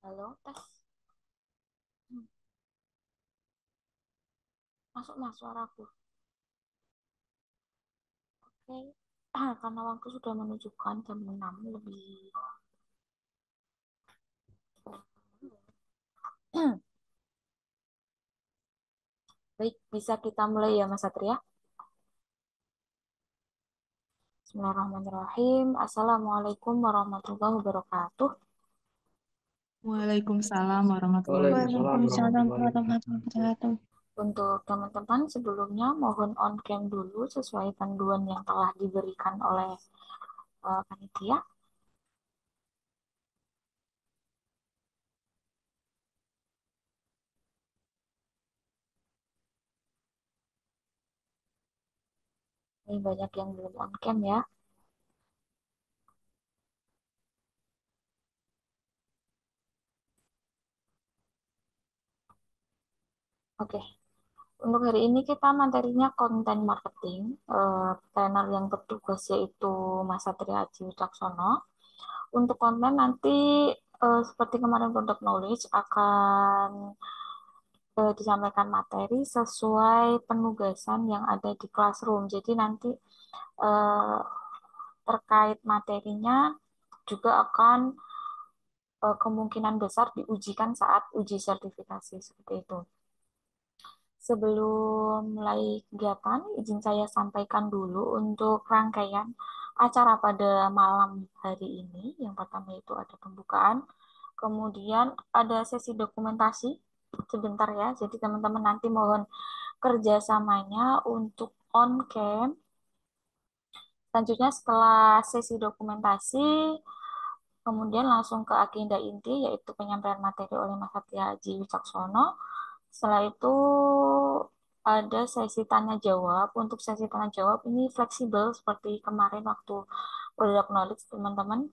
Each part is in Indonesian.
Halo, tes. Hmm, Masuk mas suaraku. Oke. Karena waktu sudah menunjukkan jam 6 lebih. Baik, bisa kita mulai ya Mas Satria. Bismillahirrahmanirrahim. Assalamualaikum warahmatullahi wabarakatuh. Waalaikumsalam warahmatullahi Waalaikumsalam wabarakatuh. Waalaikumsalam warahmatullahi warahmatullahi wabarakatuh. Untuk teman-teman sebelumnya mohon on cam dulu sesuai panduan yang telah diberikan oleh panitia. Ini banyak yang belum on cam ya. Oke, untuk hari ini kita materinya konten marketing. Trainer yang bertugas yaitu Mas Satria Aji Wicaksono. Untuk konten nanti seperti kemarin product knowledge akan disampaikan materi sesuai penugasan yang ada di classroom. Jadi nanti eh, terkait materinya juga akan kemungkinan besar diujikan saat uji sertifikasi seperti itu. Sebelum mulai kegiatan, izin saya sampaikan dulu untuk rangkaian acara pada malam hari ini. Yang pertama itu ada pembukaan, kemudian ada sesi dokumentasi sebentar ya. Jadi teman-teman nanti mohon kerjasamanya untuk on cam. Selanjutnya setelah sesi dokumentasi, kemudian langsung ke agenda inti yaitu penyampaian materi oleh Mas Satya Haji Wicaksono. Setelah itu ada sesi tanya jawab. Untuk sesi tanya jawab ini fleksibel seperti kemarin waktu product knowledge teman-teman.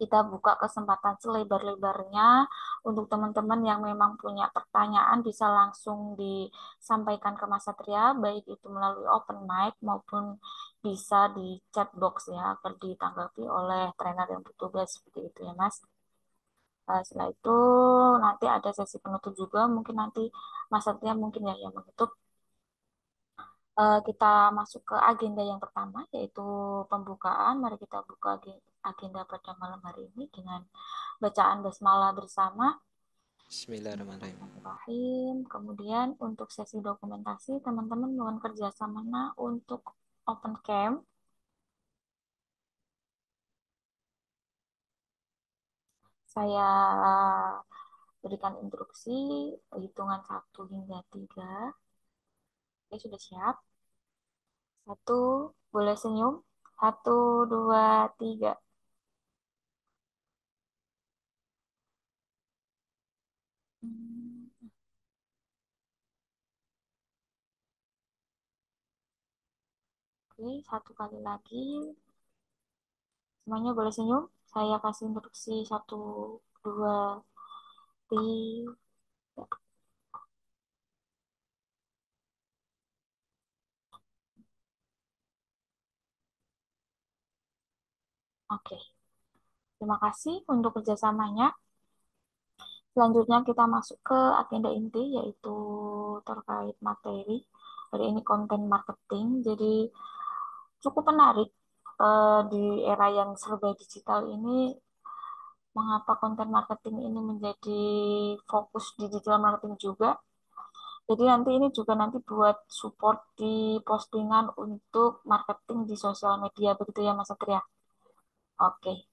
Kita buka kesempatan selebar-lebarnya untuk teman-teman yang memang punya pertanyaan bisa langsung disampaikan ke Mas Satria, baik itu melalui open mic maupun bisa di chat box ya, agar ditanggapi oleh trainer yang bertugas seperti itu ya Mas. Setelah itu nanti ada sesi penutup juga, mungkin nanti Mas Satria mungkin ya yang menutup. Kita masuk ke agenda yang pertama yaitu pembukaan. Mari kita buka agenda pada malam hari ini dengan bacaan basmalah bersama. Bismillahirrahmanirrahim. Bismillahirrahmanirrahim. Kemudian untuk sesi dokumentasi, teman-teman mohon kerjasama untuk open cam. Saya berikan instruksi hitungan 1 hingga 3. Oke, sudah siap. Satu, boleh senyum. 1, 2, 3. Hmm, Oke, satu kali lagi. Semuanya boleh senyum. Saya kasih instruksi 1, 2, 3. Oke, terima kasih untuk kerjasamanya. Selanjutnya kita masuk ke agenda inti yaitu terkait materi. Hari ini konten marketing. Jadi cukup menarik di era yang serba digital ini. Mengapa konten marketing ini menjadi fokus di digital marketing juga? Jadi nanti ini juga nanti buat support di postingan untuk marketing di sosial media begitu ya Mas Satria. Oke.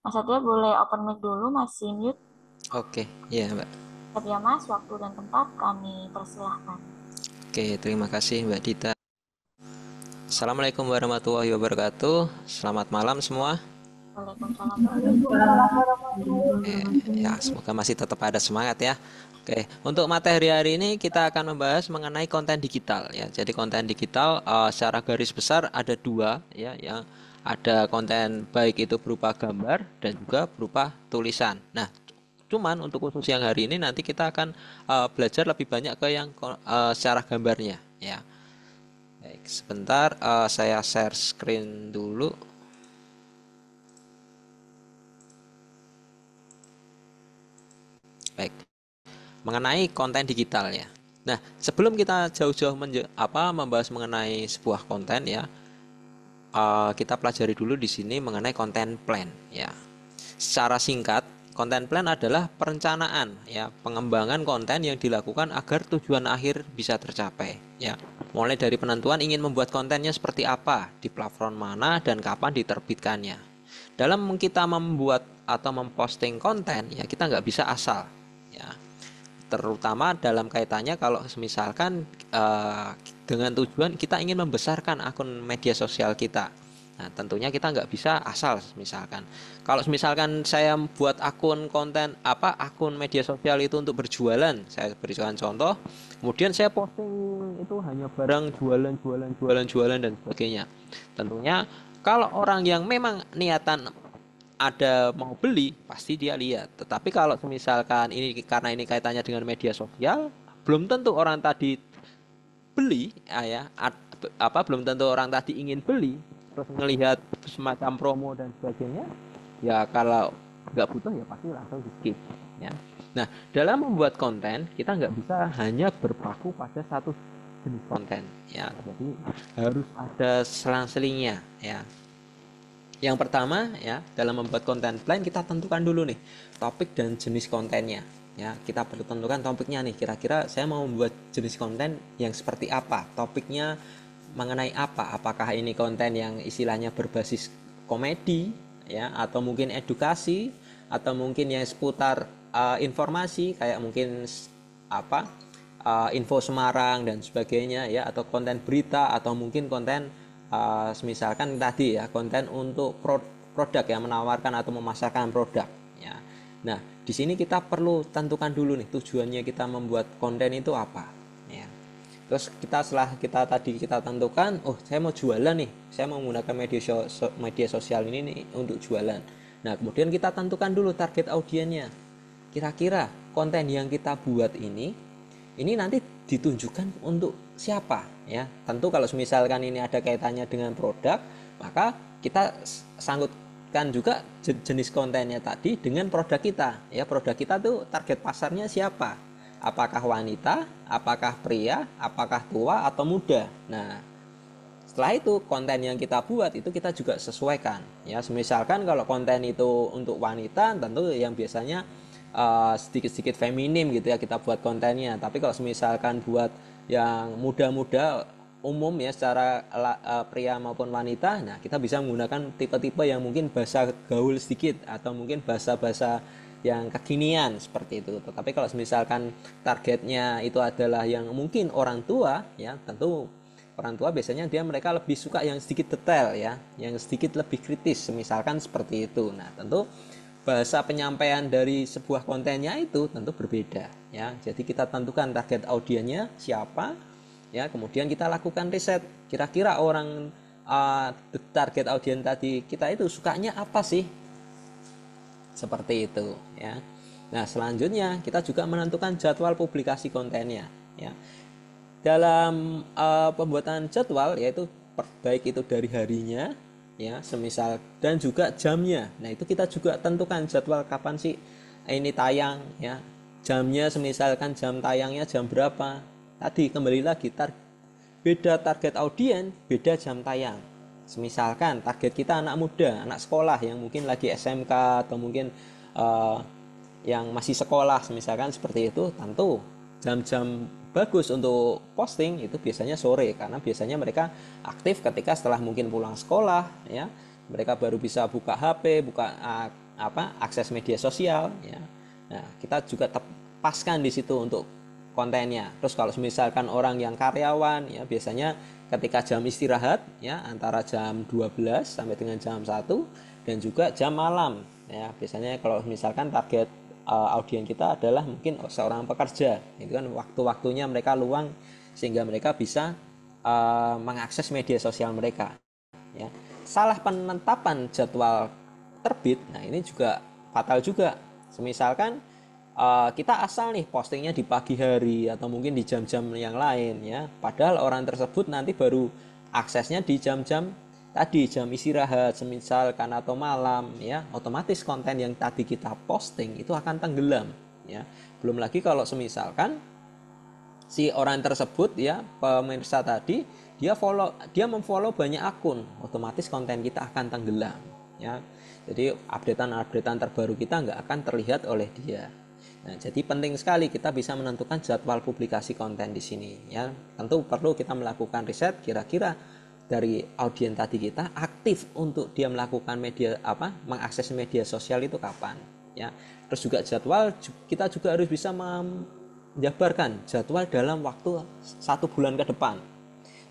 Mas Satria boleh open mic dulu, masih mute. Oke, ya Mbak. Siap ya Mas, waktu dan tempat kami persilahkan. Oke, terima kasih Mbak Dita. Assalamualaikum warahmatullahi wabarakatuh. Selamat malam semua. Waalaikumsalam warahmatullahi Waalaikumsalam warahmatullahi Ya, wabarakatuh. semoga masih tetap ada semangat ya. Oke, untuk materi hari ini kita akan membahas mengenai konten digital ya. Jadi konten digital secara garis besar ada dua ya, yang ada konten baik itu berupa gambar dan juga berupa tulisan. Nah, cuman untuk khusus yang hari ini nanti kita akan belajar lebih banyak ke yang secara gambarnya ya. Baik, sebentar saya share screen dulu. mengenai konten digital ya. Nah, sebelum kita jauh-jauh membahas mengenai sebuah konten ya, kita pelajari dulu di sini mengenai konten plan ya. Secara singkat, konten plan adalah perencanaan ya, pengembangan konten yang dilakukan agar tujuan akhir bisa tercapai ya. Mulai dari penentuan ingin membuat kontennya seperti apa, di platform mana dan kapan diterbitkannya. Dalam kita membuat atau memposting konten ya, kita nggak bisa asal ya, terutama dalam kaitannya kalau misalkan dengan tujuan kita ingin membesarkan akun media sosial kita. Nah, tentunya kita nggak bisa asal misalkan. Kalau misalkan saya buat akun konten akun media sosial itu untuk berjualan, saya berikan contoh, kemudian saya posting itu hanya barang jualan dan sebagainya. Tentunya kalau orang yang memang niatan ada mau beli pasti dia lihat. Tetapi kalau misalkan ini karena ini kaitannya dengan media sosial, belum tentu orang tadi beli belum tentu orang tadi ingin beli terus melihat semacam promo dan sebagainya. Ya kalau nggak butuh ya pasti langsung di skip ya. Nah, dalam membuat konten kita nggak bisa hanya berpaku pada satu jenis konten ya, jadi harus ada selang-selingnya ya. Yang pertama ya, dalam membuat konten plan kita tentukan dulu nih topik dan jenis kontennya ya. Kita perlu tentukan topiknya nih, kira-kira saya mau membuat jenis konten yang seperti apa, topiknya mengenai apa, apakah ini konten yang istilahnya berbasis komedi ya, atau mungkin edukasi, atau mungkin yang seputar informasi kayak mungkin info Semarang dan sebagainya ya, atau konten berita, atau mungkin konten misalkan tadi ya, konten untuk produk yang menawarkan atau memasarkan produk ya. Nah, di sini kita perlu tentukan dulu nih tujuannya kita membuat konten itu apa ya. Terus setelah kita tentukan, oh saya mau jualan nih, saya mau menggunakan media sosial ini nih untuk jualan. Nah, kemudian kita tentukan dulu target audiennya. Kira-kira konten yang kita buat ini nanti ditunjukkan untuk siapa ya. Tentu kalau misalkan ini ada kaitannya dengan produk, maka kita sangkutkan juga jenis kontennya tadi dengan produk kita ya. Produk kita tuh target pasarnya siapa, apakah wanita, apakah pria, apakah tua atau muda. Nah, setelah itu konten yang kita buat itu kita juga sesuaikan ya. Misalkan kalau konten itu untuk wanita, tentu yang biasanya sedikit-sedikit feminim gitu ya kita buat kontennya. Tapi kalau misalkan buat yang muda-muda umum ya, secara pria maupun wanita, nah kita bisa menggunakan tipe-tipe yang mungkin bahasa gaul sedikit atau mungkin bahasa-bahasa yang kekinian seperti itu. Tetapi kalau misalkan targetnya itu adalah yang mungkin orang tua ya, tentu orang tua biasanya mereka lebih suka yang sedikit detail ya, yang sedikit lebih kritis misalkan seperti itu. Nah, tentu bahasa penyampaian dari sebuah kontennya itu tentu berbeda ya. Jadi kita tentukan target audiennya siapa ya, kemudian kita lakukan riset, kira-kira orang target audien tadi kita itu sukanya apa sih, seperti itu ya. Nah, selanjutnya kita juga menentukan jadwal publikasi kontennya ya. Dalam pembuatan jadwal yaitu baik itu dari harinya ya, semisal, dan juga jamnya. Nah, itu kita juga tentukan jadwal kapan sih ini tayang ya. Jamnya semisalkan jam tayangnya jam berapa. Tadi kembali lagi beda target audien, beda jam tayang. Semisalkan target kita anak muda, anak sekolah yang mungkin lagi SMK atau mungkin yang masih sekolah misalkan seperti itu, tentu jam-jam bagus untuk posting itu biasanya sore, karena biasanya mereka aktif ketika setelah mungkin pulang sekolah ya, mereka baru bisa buka HP, buka akses media sosial ya. Nah, kita juga paskan di situ untuk kontennya. Terus kalau misalkan orang yang karyawan ya, biasanya ketika jam istirahat ya, antara jam 12 sampai dengan jam 1, dan juga jam malam ya. Biasanya kalau misalkan target audien kita adalah mungkin seorang pekerja, itu kan waktu-waktunya mereka luang sehingga mereka bisa mengakses media sosial mereka ya. Salah penetapan jadwal terbit, nah ini juga fatal juga. Misalkan kita asal nih postingnya di pagi hari atau mungkin di jam-jam yang lain ya, padahal orang tersebut nanti baru aksesnya di jam-jam tadi, jam istirahat semisalkan atau malam ya, otomatis konten yang tadi kita posting itu akan tenggelam ya. Belum lagi kalau semisalkan si orang tersebut ya pemirsa tadi dia memfollow banyak akun, otomatis konten kita akan tenggelam ya. Jadi updatean terbaru kita nggak akan terlihat oleh dia. Nah, jadi penting sekali kita bisa menentukan jadwal publikasi konten di sini ya. Tentu perlu kita melakukan riset kira-kira dari audiens tadi kita aktif untuk dia melakukan mengakses media sosial itu kapan ya. Terus juga jadwal kita juga harus bisa menjabarkan jadwal dalam waktu 1 bulan ke depan.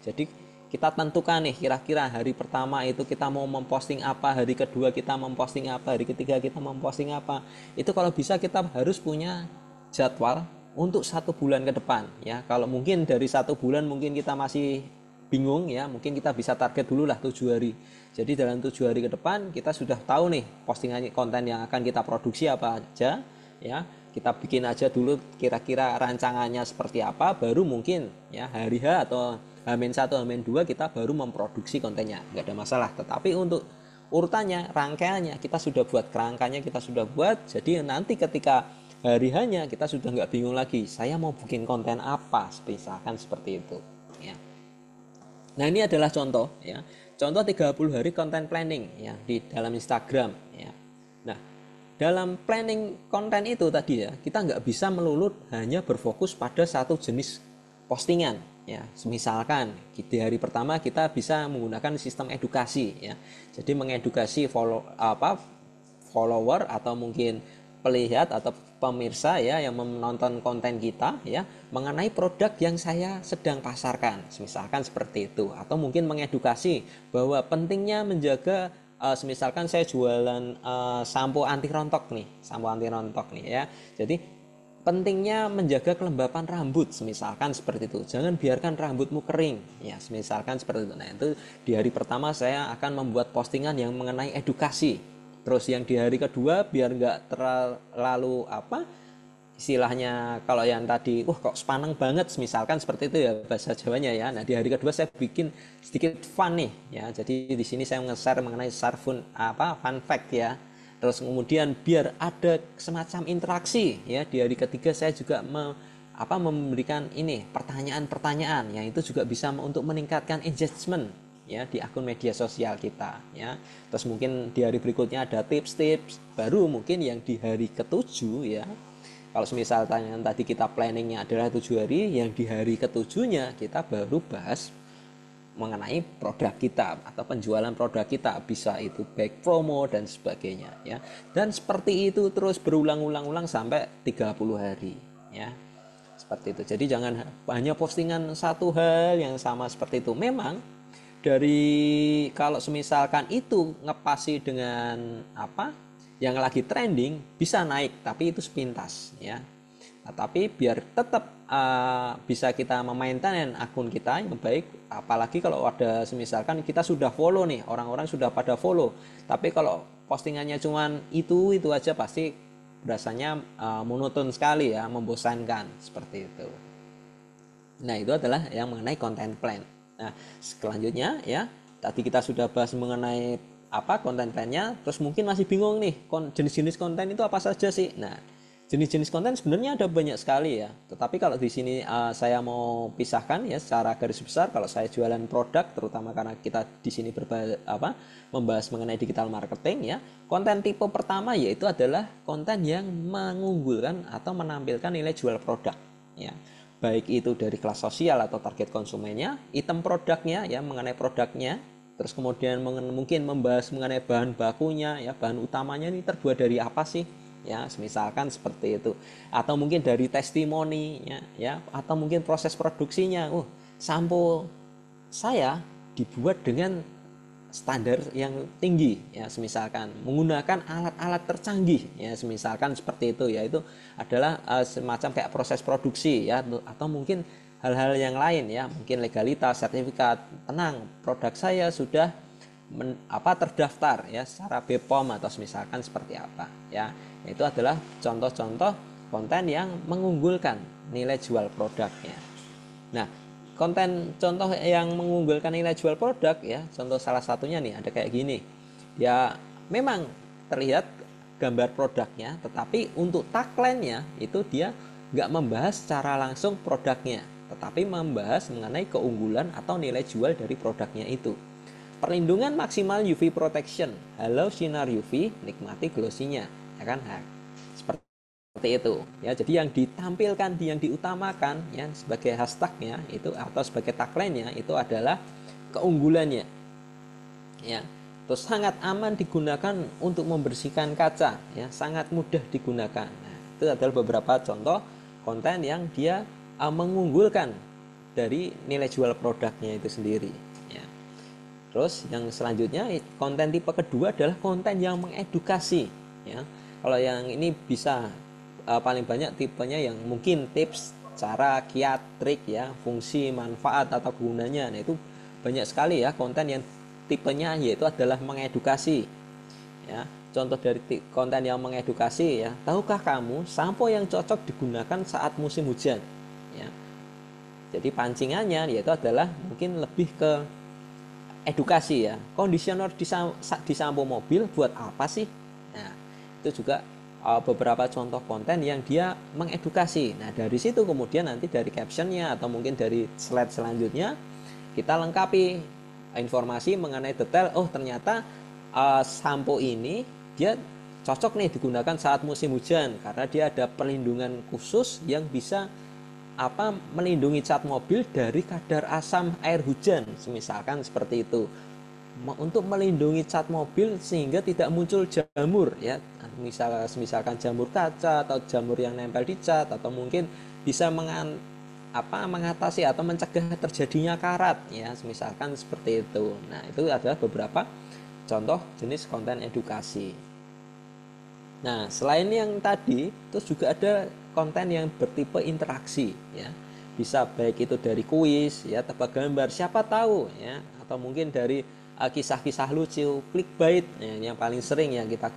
Jadi kita tentukan nih kira-kira hari pertama itu kita mau memposting apa, hari kedua kita memposting apa, hari ketiga kita memposting apa. Itu kalau bisa kita harus punya jadwal untuk 1 bulan ke depan ya. Kalau mungkin dari 1 bulan mungkin kita masih bingung ya, mungkin kita bisa target dulu lah 7 hari. Jadi dalam 7 hari ke depan kita sudah tahu nih postingan konten yang akan kita produksi apa aja ya. Kita bikin aja dulu kira-kira rancangannya seperti apa, baru mungkin ya hari H atau H-1, H-2 kita baru memproduksi kontennya, nggak ada masalah. Tetapi untuk urutannya, rangkaiannya kita sudah buat, kerangkanya kita sudah buat, jadi nanti ketika hari hanya kita sudah nggak bingung lagi, saya mau bikin konten apa, misalkan seperti itu ya. Nah, ini adalah contoh ya. Contoh 30 hari content planning ya di dalam Instagram ya. Nah, dalam planning konten itu tadi ya, kita nggak bisa melulu hanya berfokus pada satu jenis postingan ya. Misalkan di hari pertama kita bisa menggunakan sistem edukasi ya. Jadi mengedukasi follower atau mungkin pelihat atau pemirsa ya yang menonton konten kita ya mengenai produk yang saya sedang pasarkan, misalkan seperti itu. Atau mungkin mengedukasi bahwa pentingnya menjaga misalkan saya jualan sampo anti rontok nih ya. Jadi pentingnya menjaga kelembapan rambut, misalkan seperti itu. Jangan biarkan rambutmu kering ya, misalkan seperti itu. Nah, itu di hari pertama saya akan membuat postingan yang mengenai edukasi. Terus yang di hari kedua biar nggak terlalu istilahnya kalau yang tadi kok sepaneng banget misalkan seperti itu ya bahasa Jawanya ya. Nah, di hari kedua saya bikin sedikit fun nih ya. Jadi di sini saya nge-share mengenai fun fact ya. Terus kemudian biar ada semacam interaksi ya. Di hari ketiga saya juga memberikan ini pertanyaan-pertanyaan yang itu juga bisa untuk meningkatkan engagement ya di akun media sosial kita ya. Terus mungkin di hari berikutnya ada tips-tips, baru mungkin yang di hari ketujuh ya. Kalau misalnya tadi kita planningnya adalah 7 hari, yang di hari ketujuhnya kita baru bahas mengenai produk kita atau penjualan produk kita, bisa itu back promo dan sebagainya ya. Dan seperti itu terus berulang-ulang sampai 30 hari ya. Seperti itu. Jadi jangan hanya postingan satu hal yang sama seperti itu. Memang dari kalau semisalkan itu ngepasi dengan yang lagi trending bisa naik, tapi itu sepintas ya. Nah, tapi biar tetap bisa kita memaintain akun kita yang baik, apalagi kalau ada semisalkan kita sudah follow nih, orang-orang sudah pada follow, tapi kalau postingannya cuman itu aja pasti rasanya monoton sekali ya, membosankan seperti itu. Nah, itu adalah yang mengenai content plan. Nah, selanjutnya ya, tadi kita sudah bahas mengenai content plan-nya, terus mungkin masih bingung nih, jenis-jenis konten itu apa saja sih? Nah, jenis-jenis konten sebenarnya ada banyak sekali ya. Tetapi kalau di sini saya mau pisahkan ya secara garis besar, kalau saya jualan produk, terutama karena kita di sini membahas mengenai digital marketing ya. Konten tipe pertama yaitu adalah konten yang mengunggulkan atau menampilkan nilai jual produk ya. Baik itu dari kelas sosial atau target konsumennya, item produknya ya, mengenai produknya, terus kemudian mungkin membahas mengenai bahan bakunya ya, bahan utamanya ini terbuat dari apa sih ya, misalkan seperti itu. Atau mungkin dari testimoni ya, atau mungkin proses produksinya. Sampo saya dibuat dengan standar yang tinggi ya, misalkan menggunakan alat-alat tercanggih ya, misalkan seperti itu ya. Itu adalah semacam kayak proses produksi ya, atau mungkin hal-hal yang lain ya, mungkin legalitas, sertifikat. Tenang, produk saya sudah terdaftar ya secara BPOM atau misalkan seperti apa ya. Itu adalah contoh-contoh konten yang mengunggulkan nilai jual produknya. Nah, konten contoh yang mengunggulkan nilai jual produk ya, contoh salah satunya nih ada kayak gini ya. Memang terlihat gambar produknya, tetapi untuk tagline-nya itu dia nggak membahas secara langsung produknya, tetapi membahas mengenai keunggulan atau nilai jual dari produknya itu. Perlindungan maksimal UV protection, halo sinar UV, nikmati glossy-nya, ya kan? Nah, seperti itu ya. Jadi yang ditampilkan, yang diutamakan ya sebagai hashtagnya itu atau sebagai tagline-nya itu adalah keunggulannya ya. Terus sangat aman digunakan untuk membersihkan kaca ya, sangat mudah digunakan. Nah, itu adalah beberapa contoh konten yang dia mengunggulkan dari nilai jual produknya itu sendiri ya. Terus yang selanjutnya konten tipe kedua adalah konten yang mengedukasi ya. Kalau yang ini bisa paling banyak tipenya yang mungkin tips, cara, kiat, trik ya, fungsi, manfaat atau gunanya. Nah, itu banyak sekali ya konten yang tipenya yaitu adalah mengedukasi ya. Contoh dari konten yang mengedukasi ya, tahukah kamu sampo yang cocok digunakan saat musim hujan ya. Jadi pancingannya yaitu adalah mungkin lebih ke edukasi ya. Kondisioner di sampo mobil buat apa sih? Nah, itu juga beberapa contoh konten yang dia mengedukasi. Nah, dari situ kemudian nanti dari captionnya atau mungkin dari slide selanjutnya kita lengkapi informasi mengenai detail. Oh, ternyata sampo ini dia cocok nih digunakan saat musim hujan karena dia ada perlindungan khusus yang bisa melindungi cat mobil dari kadar asam air hujan, misalkan seperti itu. Untuk melindungi cat mobil sehingga tidak muncul jamur ya, misalkan jamur kaca atau jamur yang nempel di cat, atau mungkin bisa mengatasi atau mencegah terjadinya karat ya, misalkan seperti itu. Nah, itu adalah beberapa contoh jenis konten edukasi. Nah, selain yang tadi, terus juga ada konten yang bertipe interaksi ya. Bisa baik itu dari kuis ya, tebak gambar, siapa tahu ya, atau mungkin dari kisah-kisah lucu, clickbait ya, yang paling sering yang kita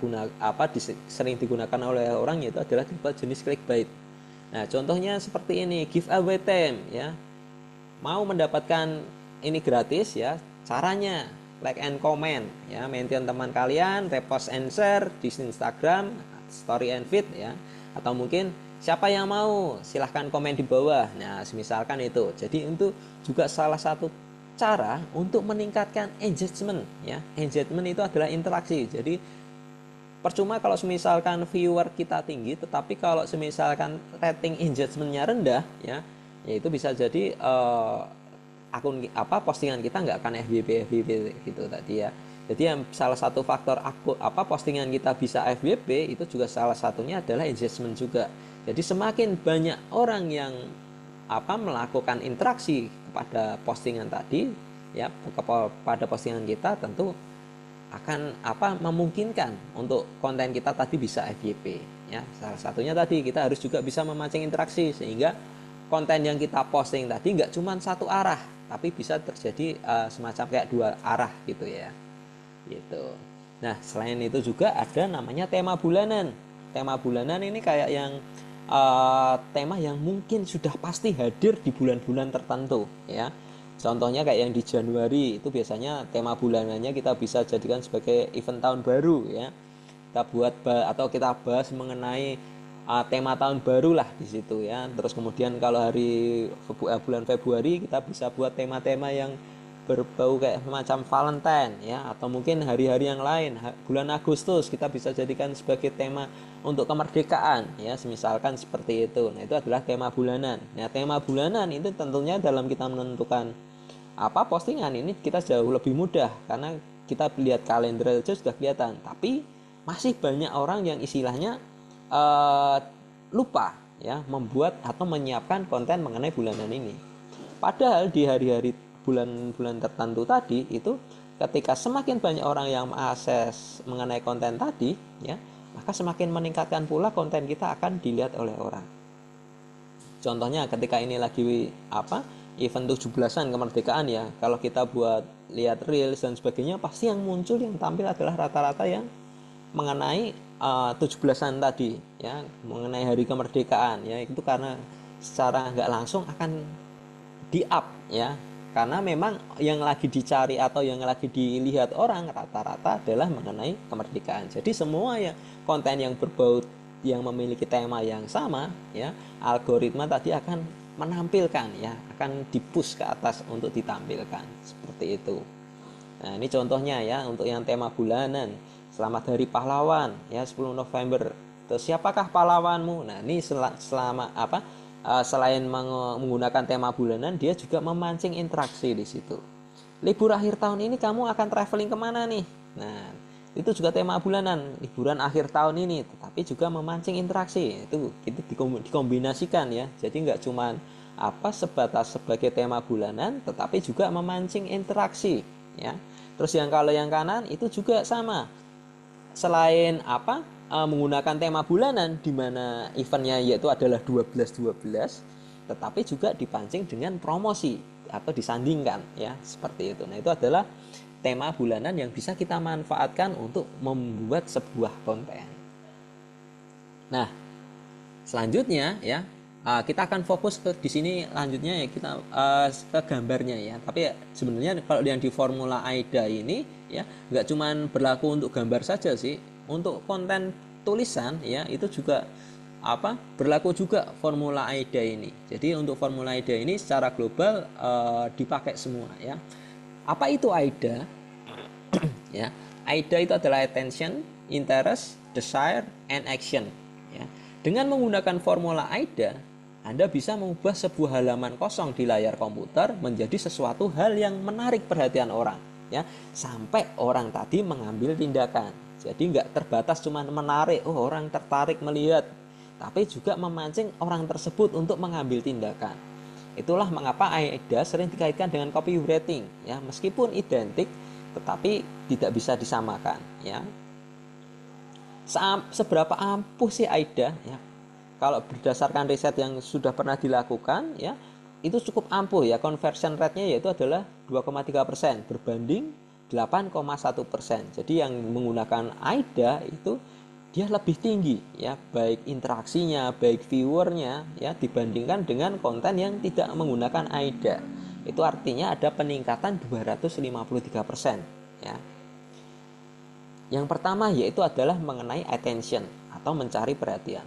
sering digunakan oleh orang itu adalah tipe jenis clickbait. Nah, contohnya seperti ini, giveaway time ya. Mau mendapatkan ini gratis ya, caranya like and comment ya, mention teman kalian, repost and share di Instagram, story and feed ya, atau mungkin siapa yang mau silahkan komen di bawah. Nah, misalkan itu. Jadi itu juga salah satu cara untuk meningkatkan engagement ya. Engagement itu adalah interaksi. Jadi percuma kalau misalkan viewer kita tinggi, tetapi kalau misalkan rating engagementnya rendah ya, itu bisa jadi postingan kita nggak akan FYP gitu tadi ya. Jadi yang salah satu faktor postingan kita bisa FYP itu juga salah satunya adalah engagement juga. Jadi semakin banyak orang yang melakukan interaksi kepada postingan tadi ya, kepada postingan kita, tentu akan memungkinkan untuk konten kita tadi bisa FYP ya. Salah satunya tadi kita harus juga bisa memancing interaksi sehingga konten yang kita posting tadi nggak cuma satu arah, tapi bisa terjadi semacam kayak dua arah gitu ya. Gitu. Nah, selain itu juga ada namanya tema bulanan. Tema bulanan ini kayak yang tema yang mungkin sudah pasti hadir di bulan-bulan tertentu ya. Contohnya kayak yang di Januari itu biasanya tema bulanannya kita bisa jadikan sebagai event tahun baru ya. Kita buat atau kita bahas mengenai tema tahun baru lah di situ ya. Terus kemudian kalau bulan Februari kita bisa buat tema-tema yang berbau kayak semacam Valentine ya, atau mungkin hari-hari yang lain. Bulan Agustus kita bisa jadikan sebagai tema untuk kemerdekaan ya, misalkan seperti itu. Nah, itu adalah tema bulanan. Nah, tema bulanan itu tentunya dalam kita menentukan postingan ini kita jauh lebih mudah karena kita lihat kalender aja sudah kelihatan. Tapi masih banyak orang yang istilahnya lupa ya membuat atau menyiapkan konten mengenai bulanan ini. Padahal di hari-hari bulan-bulan tertentu tadi itu ketika semakin banyak orang yang mengakses mengenai konten tadi ya, maka semakin meningkatkan pula konten kita akan dilihat oleh orang. Contohnya ketika ini lagi event 17-an kemerdekaan ya, kalau kita buat lihat reels dan sebagainya, pasti yang muncul yang tampil adalah rata-rata yang mengenai 17-an tadi ya, mengenai hari kemerdekaan ya. Itu karena secara nggak langsung akan di up ya, karena memang yang lagi dicari atau yang lagi dilihat orang rata-rata adalah mengenai kemerdekaan. Jadi semua ya konten yang berbau yang memiliki tema yang sama ya, algoritma tadi akan menampilkan ya, akan dipush ke atas untuk ditampilkan seperti itu. Nah, ini contohnya ya untuk yang tema bulanan. Selamat Hari Pahlawan ya 10 November. Terus siapakah pahlawanmu? Nah, ini selama apa? Selain menggunakan tema bulanan, dia juga memancing interaksi di situ. Libur akhir tahun ini kamu akan traveling kemana nih? Nah, itu juga tema bulanan, liburan akhir tahun ini, tetapi juga memancing interaksi. Itu dikombinasikan ya. Jadi nggak cuma apa sebatas sebagai tema bulanan, tetapi juga memancing interaksi ya. Terus kalau yang kanan itu juga sama. Selain apa menggunakan tema bulanan di mana eventnya yaitu adalah 12-12, tetapi juga dipancing dengan promosi atau disandingkan ya, seperti itu. Nah, itu adalah tema bulanan yang bisa kita manfaatkan untuk membuat sebuah konten. Nah, selanjutnya ya kita akan fokus ke di sini lanjutnya ya kita ke gambarnya ya. Tapi sebenarnya kalau yang di formula AIDA ini ya nggak cuman berlaku untuk gambar saja sih. Untuk konten tulisan ya itu juga apa berlaku juga formula AIDA ini. Jadi untuk formula AIDA ini secara global dipakai semua ya. Apa itu AIDA? Ya, AIDA itu adalah attention, interest, desire, and action. Ya. Dengan menggunakan formula AIDA, Anda bisa mengubah sebuah halaman kosong di layar komputer menjadi sesuatu hal yang menarik perhatian orang, ya, sampai orang tadi mengambil tindakan. Jadi nggak terbatas cuma menarik, oh orang tertarik melihat, tapi juga memancing orang tersebut untuk mengambil tindakan. Itulah mengapa AIDA sering dikaitkan dengan copywriting, ya, meskipun identik tetapi tidak bisa disamakan ya. Seberapa ampuh sih AIDA ya? Kalau berdasarkan riset yang sudah pernah dilakukan ya, itu cukup ampuh ya. Conversion rate-nya yaitu adalah 2,3% berbanding 8,1%. Jadi yang menggunakan AIDA itu dia lebih tinggi ya, baik interaksinya, baik viewernya ya, dibandingkan dengan konten yang tidak menggunakan AIDA. Itu artinya ada peningkatan 253% ya. Yang pertama yaitu adalah mengenai attention atau mencari perhatian.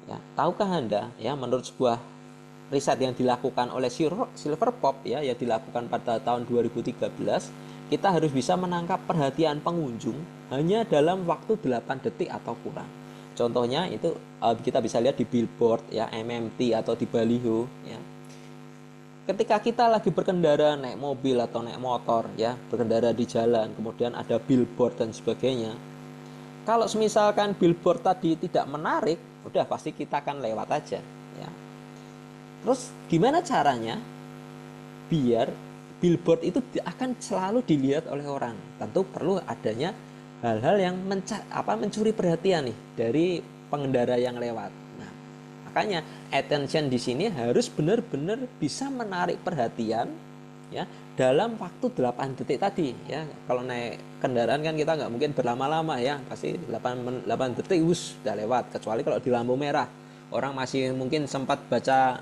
Ya, tahukah Anda ya menurut sebuah riset yang dilakukan oleh Silverpop ya, yang dilakukan pada tahun 2013, kita harus bisa menangkap perhatian pengunjung hanya dalam waktu 8 detik atau kurang. Contohnya itu kita bisa lihat di billboard ya, MMT atau di baliho ya. Ketika kita lagi berkendara naik mobil atau naik motor ya, berkendara di jalan, kemudian ada billboard dan sebagainya. Kalau misalkan billboard tadi tidak menarik, udah pasti kita akan lewat aja ya. Terus gimana caranya biar billboard itu akan selalu dilihat oleh orang? Tentu perlu adanya hal-hal yang mencuri perhatian nih dari pengendara yang lewat. Nah, makanya attention di sini harus benar-benar bisa menarik perhatian ya dalam waktu 8 detik tadi ya. Kalau naik kendaraan kan kita nggak mungkin berlama-lama ya, pasti 8 detik udah lewat, kecuali kalau di lampu merah orang masih mungkin sempat baca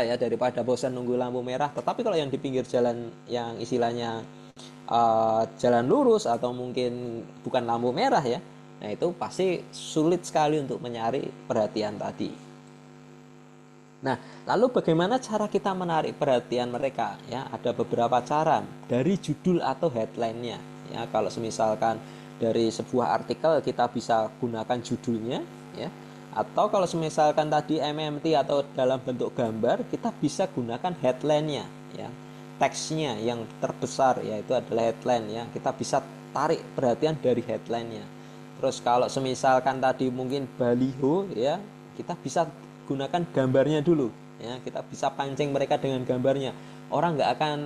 ya daripada bosan nunggu lampu merah. Tetapi kalau yang di pinggir jalan yang istilahnya jalan lurus atau mungkin bukan lampu merah ya, nah itu pasti sulit sekali untuk mencari perhatian tadi. Nah, lalu bagaimana cara kita menarik perhatian mereka? Ya, ada beberapa cara dari judul atau headline-nya. Ya, kalau misalkan dari sebuah artikel kita bisa gunakan judulnya, ya. Atau kalau misalkan tadi MMT atau dalam bentuk gambar, kita bisa gunakan headline-nya, ya. Teksnya yang terbesar yaitu adalah headline ya. Kita bisa tarik perhatian dari headline-nya. Terus kalau misalkan tadi mungkin baliho ya, kita bisa gunakan gambarnya dulu ya, kita bisa pancing mereka dengan gambarnya. Orang nggak akan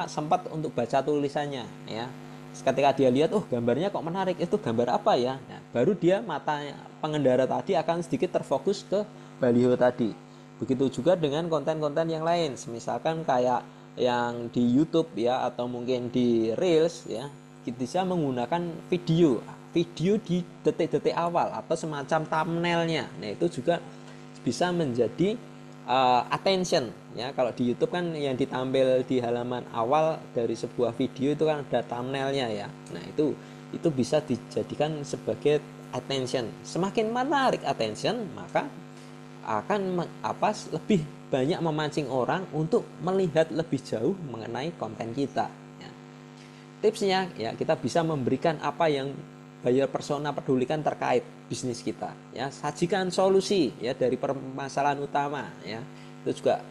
sempat untuk baca tulisannya ya. Ketika dia lihat oh gambarnya kok menarik, itu gambar apa ya, nah, baru dia mata pengendara tadi akan sedikit terfokus ke baliho tadi. Begitu juga dengan konten-konten yang lain, misalkan kayak yang di YouTube ya atau mungkin di Reels ya, kita bisa menggunakan video di detik-detik awal atau semacam thumbnailnya. Nah itu juga bisa menjadi attention ya. Kalau di YouTube kan yang ditampil di halaman awal dari sebuah video itu kan ada thumbnailnya ya. Nah itu bisa dijadikan sebagai attention. Semakin menarik attention, maka akan lebih banyak memancing orang untuk melihat lebih jauh mengenai konten kita ya. Tipsnya ya, kita bisa memberikan apa yang buyer persona pedulikan terkait bisnis kita ya. Sajikan solusi ya dari permasalahan utama ya. Itu juga,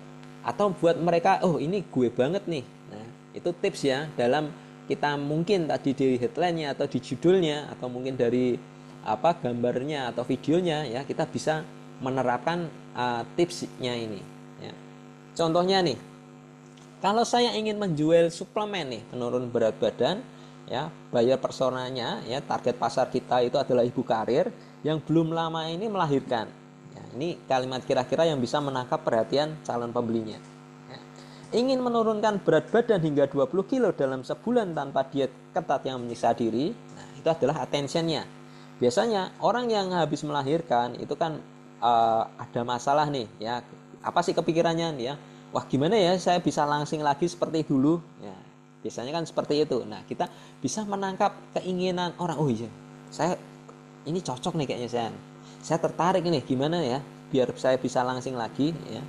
atau buat mereka, oh ini gue banget nih. Nah itu tips ya, dalam kita mungkin tadi di headline-nya atau di judulnya, atau mungkin dari gambarnya atau videonya ya, kita bisa menerapkan tipsnya ini ya. Contohnya nih, kalau saya ingin menjual suplemen nih penurun berat badan ya, buyer personanya ya, target pasar kita itu adalah ibu karir yang belum lama ini melahirkan ya. Ini kalimat kira-kira yang bisa menangkap perhatian calon pembelinya ya. Ingin menurunkan berat badan hingga 20 kilo dalam sebulan tanpa diet ketat yang menyiksa diri. Nah itu adalah attentionnya. Biasanya orang yang habis melahirkan itu kan ada masalah nih ya. Apa sih kepikirannya nih ya, wah gimana ya saya bisa langsing lagi seperti dulu ya, biasanya kan seperti itu. Nah kita bisa menangkap keinginan orang, oh iya saya ini cocok nih kayaknya, saya tertarik nih, gimana ya biar saya bisa langsing lagi ya,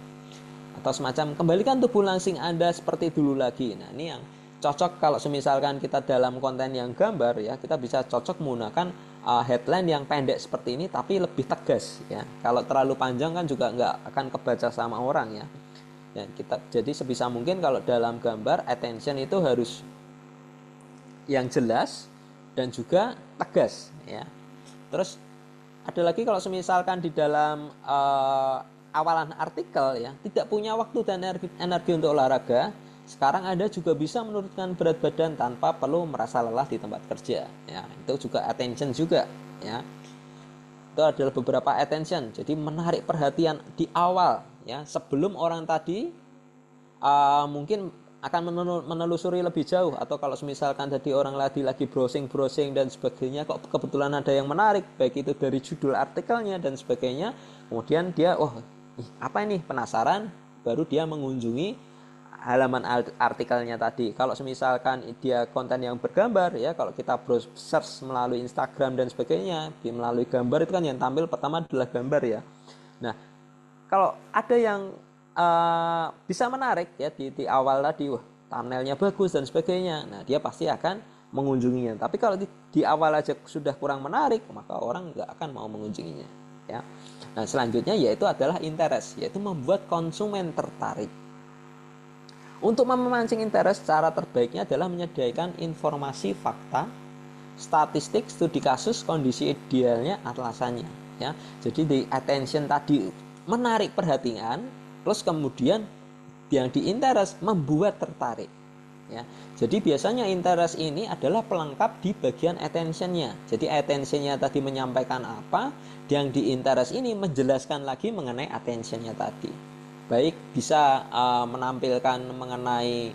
atau semacam kembalikan tubuh langsing Anda seperti dulu lagi. Nah ini yang cocok kalau semisalkan kita dalam konten yang gambar ya, kita bisa cocok menggunakan headline yang pendek seperti ini tapi lebih tegas ya. Kalau terlalu panjang kan juga nggak akan kebaca sama orang ya. Ya kita jadi sebisa mungkin kalau dalam gambar attention itu harus yang jelas dan juga tegas ya. Terus ada lagi, kalau misalkan di dalam awalan artikel ya, tidak punya waktu dan energi untuk olahraga, sekarang Anda juga bisa menurunkan berat badan tanpa perlu merasa lelah di tempat kerja ya. Itu juga attention juga ya. Itu adalah beberapa attention, jadi menarik perhatian di awal ya, sebelum orang tadi mungkin akan menelusuri lebih jauh. Atau kalau misalkan tadi orang lagi browsing dan sebagainya, kok kebetulan ada yang menarik, baik itu dari judul artikelnya dan sebagainya, kemudian dia apa ini, penasaran, baru dia mengunjungi halaman artikelnya tadi. Kalau misalkan dia konten yang bergambar ya, kalau kita browse search melalui Instagram dan sebagainya, melalui gambar itu kan yang tampil pertama adalah gambar ya. Nah kalau ada yang bisa menarik ya di awal tadi, wah thumbnailnya bagus dan sebagainya, nah dia pasti akan mengunjunginya. Tapi kalau di awal aja sudah kurang menarik, maka orang nggak akan mau mengunjunginya ya. Nah selanjutnya yaitu adalah interest, yaitu membuat konsumen tertarik. Untuk memancing interest, cara terbaiknya adalah menyediakan informasi fakta, statistik, studi kasus, kondisi idealnya, atlasannya ya. Jadi di attention tadi menarik perhatian, plus kemudian yang di interest membuat tertarik ya. Jadi biasanya interest ini adalah pelengkap di bagian attentionnya. Jadi attentionnya tadi menyampaikan apa, yang di interest ini menjelaskan lagi mengenai attentionnya tadi. Baik bisa menampilkan mengenai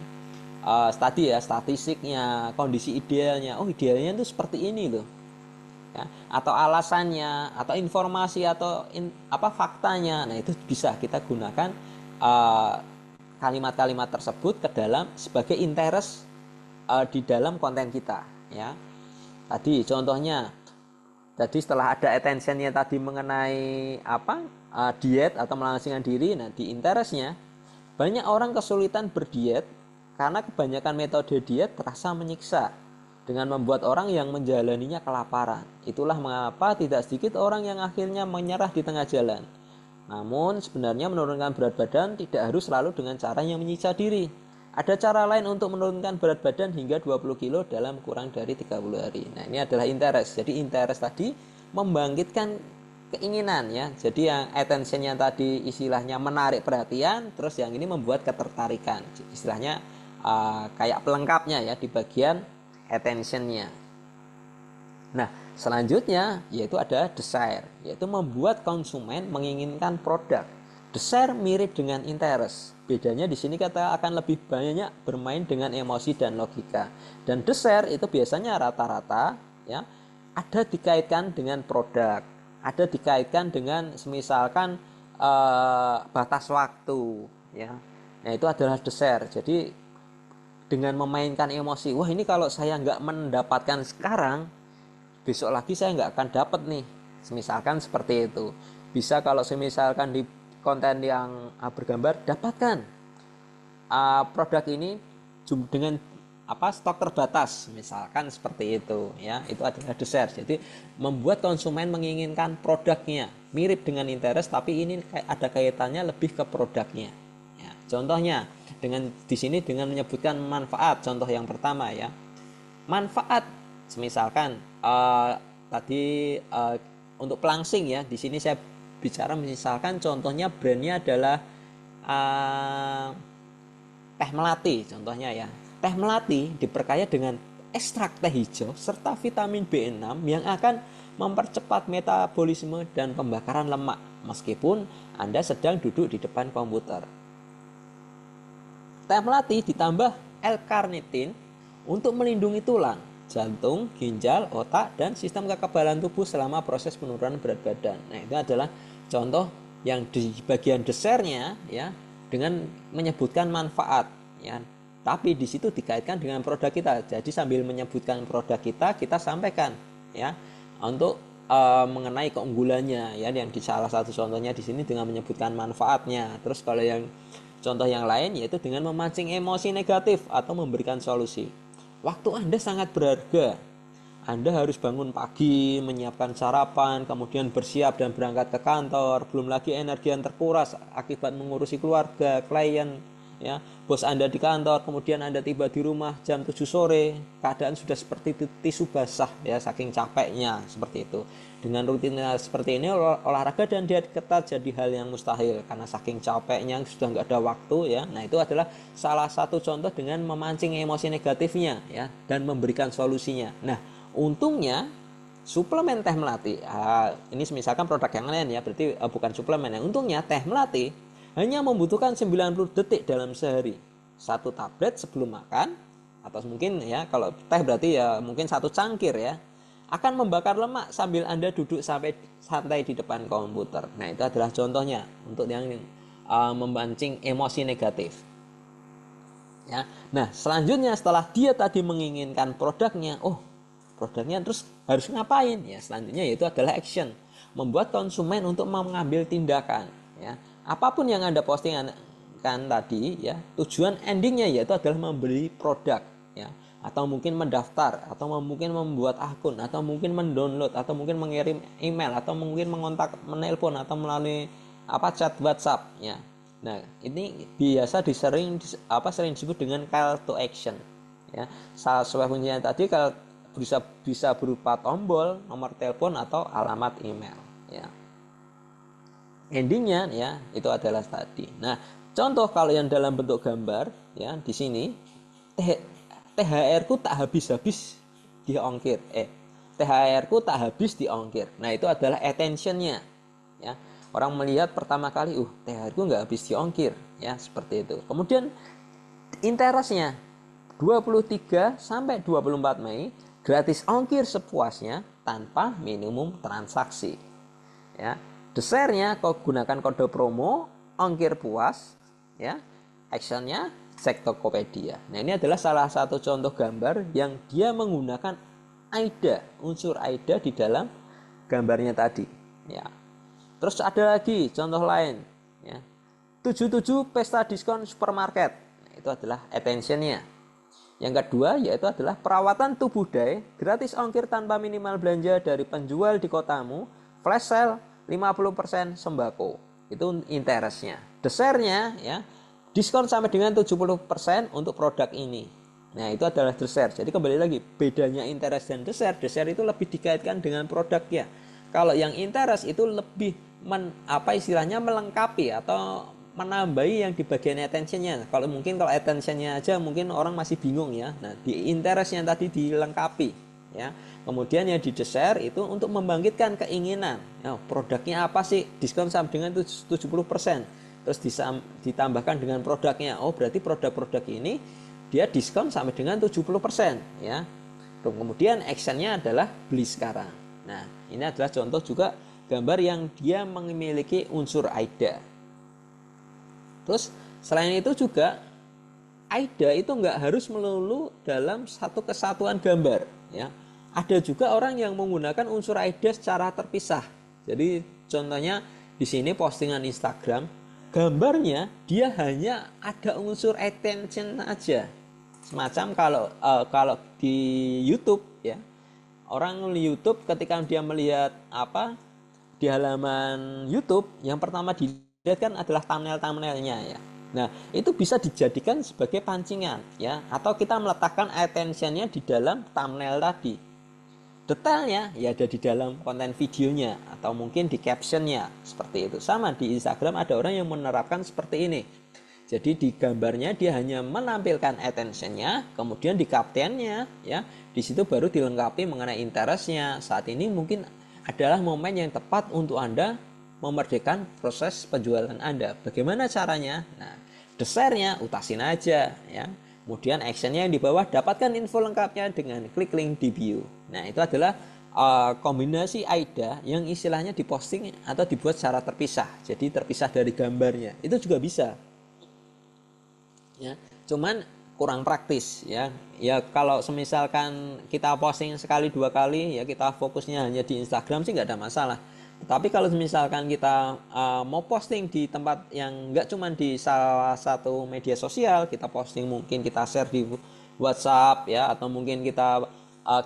tadi ya, statistiknya, kondisi idealnya, oh idealnya itu seperti ini loh ya, atau alasannya, atau informasi, atau faktanya. Nah itu bisa kita gunakan kalimat-kalimat tersebut ke dalam sebagai interest di dalam konten kita ya. Tadi contohnya, jadi setelah ada attentionnya tadi mengenai diet atau melangsingkan diri, nah di interestnya banyak orang kesulitan berdiet karena kebanyakan metode diet terasa menyiksa dengan membuat orang yang menjalaninya kelaparan. Itulah mengapa tidak sedikit orang yang akhirnya menyerah di tengah jalan. Namun sebenarnya menurunkan berat badan tidak harus selalu dengan cara yang menyiksa diri. Ada cara lain untuk menurunkan berat badan hingga 20 kilo dalam kurang dari 30 hari. Nah ini adalah interest. Jadi interest tadi membangkitkan keinginan ya. Jadi yang attentionnya tadi istilahnya menarik perhatian, terus yang ini membuat ketertarikan. Istilahnya kayak pelengkapnya ya di bagian attentionnya. Nah selanjutnya yaitu ada desire, yaitu membuat konsumen menginginkan produk. Desire mirip dengan interest. Bedanya di sini kita akan lebih banyak bermain dengan emosi dan logika. Dan desire itu biasanya rata-rata ya ada dikaitkan dengan produk, ada dikaitkan dengan misalkan batas waktu, ya. Nah, itu adalah desire. Jadi dengan memainkan emosi, wah ini kalau saya nggak mendapatkan sekarang, besok lagi saya nggak akan dapat nih. Misalkan seperti itu. Bisa kalau misalkan di konten yang bergambar, dapatkan produk ini dengan stok terbatas, misalkan seperti itu, ya. Itu adalah desire. Jadi membuat konsumen menginginkan produknya mirip dengan interest, tapi ini ada kaitannya lebih ke produknya, ya. Contohnya di sini dengan menyebutkan manfaat. Contoh yang pertama, ya, manfaat, misalkan tadi untuk pelangsing, ya. Di sini saya bicara misalkan contohnya brandnya adalah teh melati, contohnya, ya. Teh melati diperkaya dengan ekstrak teh hijau serta vitamin B6 yang akan mempercepat metabolisme dan pembakaran lemak meskipun Anda sedang duduk di depan komputer. Teh melati ditambah L-carnitin untuk melindungi tulang, jantung, ginjal, otak, dan sistem kekebalan tubuh selama proses penurunan berat badan. Nah, itu adalah contoh yang di bagian dessertnya, ya, dengan menyebutkan manfaat, ya. Tapi di situ dikaitkan dengan produk kita. Jadi sambil menyebutkan produk kita sampaikan, ya, untuk mengenai keunggulannya, ya, yang di salah satu contohnya di sini dengan menyebutkan manfaatnya. Terus kalau yang contoh yang lain yaitu dengan memancing emosi negatif atau memberikan solusi. Waktu Anda sangat berharga. Anda harus bangun pagi, menyiapkan sarapan, kemudian bersiap dan berangkat ke kantor. Belum lagi energi yang terkuras akibat mengurusi keluarga, klien, ya. Bos Anda di kantor, kemudian Anda tiba di rumah jam 7 sore. Keadaan sudah seperti tisu basah, ya, saking capeknya, seperti itu. Dengan rutinitas seperti ini, olahraga dan diet ketat jadi hal yang mustahil karena saking capeknya sudah nggak ada waktu, ya. Nah, itu adalah salah satu contoh dengan memancing emosi negatifnya, ya, dan memberikan solusinya. Nah, untungnya suplemen teh melati, ini misalkan produk yang lain, ya, berarti bukan suplemen, ya. Untungnya teh melati hanya membutuhkan 90 detik dalam sehari, satu tablet sebelum makan, atau mungkin, ya, kalau teh berarti ya mungkin satu cangkir, ya, akan membakar lemak sambil Anda duduk sampai santai di depan komputer. Nah, itu adalah contohnya untuk yang memancing emosi negatif, ya. Nah, selanjutnya setelah dia tadi menginginkan produknya, produknya terus harus ngapain, ya? Selanjutnya yaitu adalah action, membuat konsumen untuk mengambil tindakan, ya. Apapun yang Anda postingan kan tadi, ya, tujuan endingnya yaitu adalah membeli produk, ya, atau mungkin mendaftar, atau mungkin membuat akun, atau mungkin mendownload, atau mungkin mengirim email, atau mungkin mengontak, menelpon, atau melalui chat WhatsApp, ya. Nah, ini biasa sering disebut dengan call to action, ya. Salah satu kuncinya tadi kalau bisa berupa tombol, nomor telepon, atau alamat email, ya. Endingnya, ya, itu adalah tadi. Nah, contoh kalau yang dalam bentuk gambar, ya, di sini THR ku tak habis-habis di ongkir. THR ku tak habis di ongkir. Nah, itu adalah attentionnya, ya. Orang melihat pertama kali, THR ku nggak habis di ongkir, ya, seperti itu. Kemudian interestnya 23 sampai 24 Mei gratis ongkir sepuasnya tanpa minimum transaksi, ya. Dessertnya kau gunakan kode promo ongkir puas, ya. Actionnya cek Tokopedia. Nah, ini adalah salah satu contoh gambar yang dia menggunakan unsur AIDA di dalam gambarnya tadi, ya. Terus ada lagi contoh lain, ya. 77 pesta diskon supermarket. Nah, itu adalah attentionnya. Yang kedua yaitu adalah perawatan tubuh day, gratis ongkir tanpa minimal belanja dari penjual di kotamu, flash sale 50% sembako. Itu interestnya. Dessertnya, ya, diskon sampai dengan 70% untuk produk ini. Nah, itu adalah dessert. Jadi kembali lagi, bedanya interest dan dessert itu lebih dikaitkan dengan produknya. Kalau yang interest itu lebih istilahnya melengkapi atau menambahi yang di bagian attentionnya. Kalau attentionnya aja mungkin orang masih bingung, ya. Nah, di interestnya tadi dilengkapi, ya. Kemudian yang di dessert itu untuk membangkitkan keinginan. Produknya apa sih? Diskon sampai dengan 70%. Terus ditambahkan dengan produknya. Berarti produk-produk ini dia diskon sampai dengan 70%, ya. Kemudian actionnya adalah beli sekarang. Nah, ini adalah contoh juga gambar yang dia memiliki unsur AIDA. Terus selain itu juga AIDA itu nggak harus melulu dalam satu kesatuan gambar, ya. Ada juga orang yang menggunakan unsur AIDA secara terpisah. Jadi contohnya di sini postingan Instagram, gambarnya dia hanya ada unsur attention aja. Semacam kalau di YouTube, ya, orang YouTube ketika dia melihat apa di halaman YouTube, yang pertama dilihat kan adalah thumbnail-thumbnailnya, ya. Nah, itu bisa dijadikan sebagai pancingan, ya, atau kita meletakkan attentionnya di dalam thumbnail tadi. Detailnya ya ada di dalam konten videonya atau mungkin di captionnya, seperti itu. Sama di Instagram ada orang yang menerapkan seperti ini. Jadi di gambarnya dia hanya menampilkan attentionnya, kemudian di kaptennya, ya, di situ baru dilengkapi mengenai interestnya. Saat ini mungkin adalah momen yang tepat untuk Anda memerdekakan proses penjualan Anda. Bagaimana caranya? Nah, dessertnya utasin aja, ya. Kemudian actionnya yang di bawah, dapatkan info lengkapnya dengan klik link di bio. Nah, itu adalah kombinasi AIDA yang istilahnya diposting atau dibuat secara terpisah. Jadi terpisah dari gambarnya. Itu juga bisa. Ya, cuman kurang praktis, ya. Ya kalau semisalkan kita posting sekali dua kali, ya kita fokusnya hanya di Instagram sih nggak ada masalah. Tapi kalau misalkan kita mau posting di tempat yang nggak cuma di salah satu media sosial, kita posting mungkin kita share di WhatsApp, ya, atau mungkin kita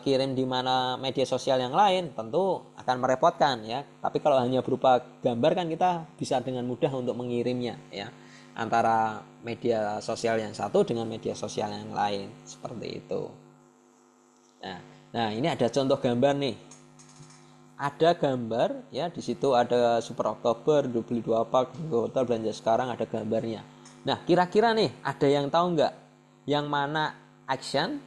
kirim di mana media sosial yang lain, tentu akan merepotkan, ya. Tapi kalau hanya berupa gambar kan kita bisa dengan mudah untuk mengirimnya, ya, antara media sosial yang satu dengan media sosial yang lain, seperti itu. Nah, ini ada contoh gambar nih. Ada gambar, ya, di situ ada Super Oktober, beli 2 pak, hotel belanja sekarang, ada gambarnya. Nah, kira-kira nih ada yang tahu nggak yang mana action,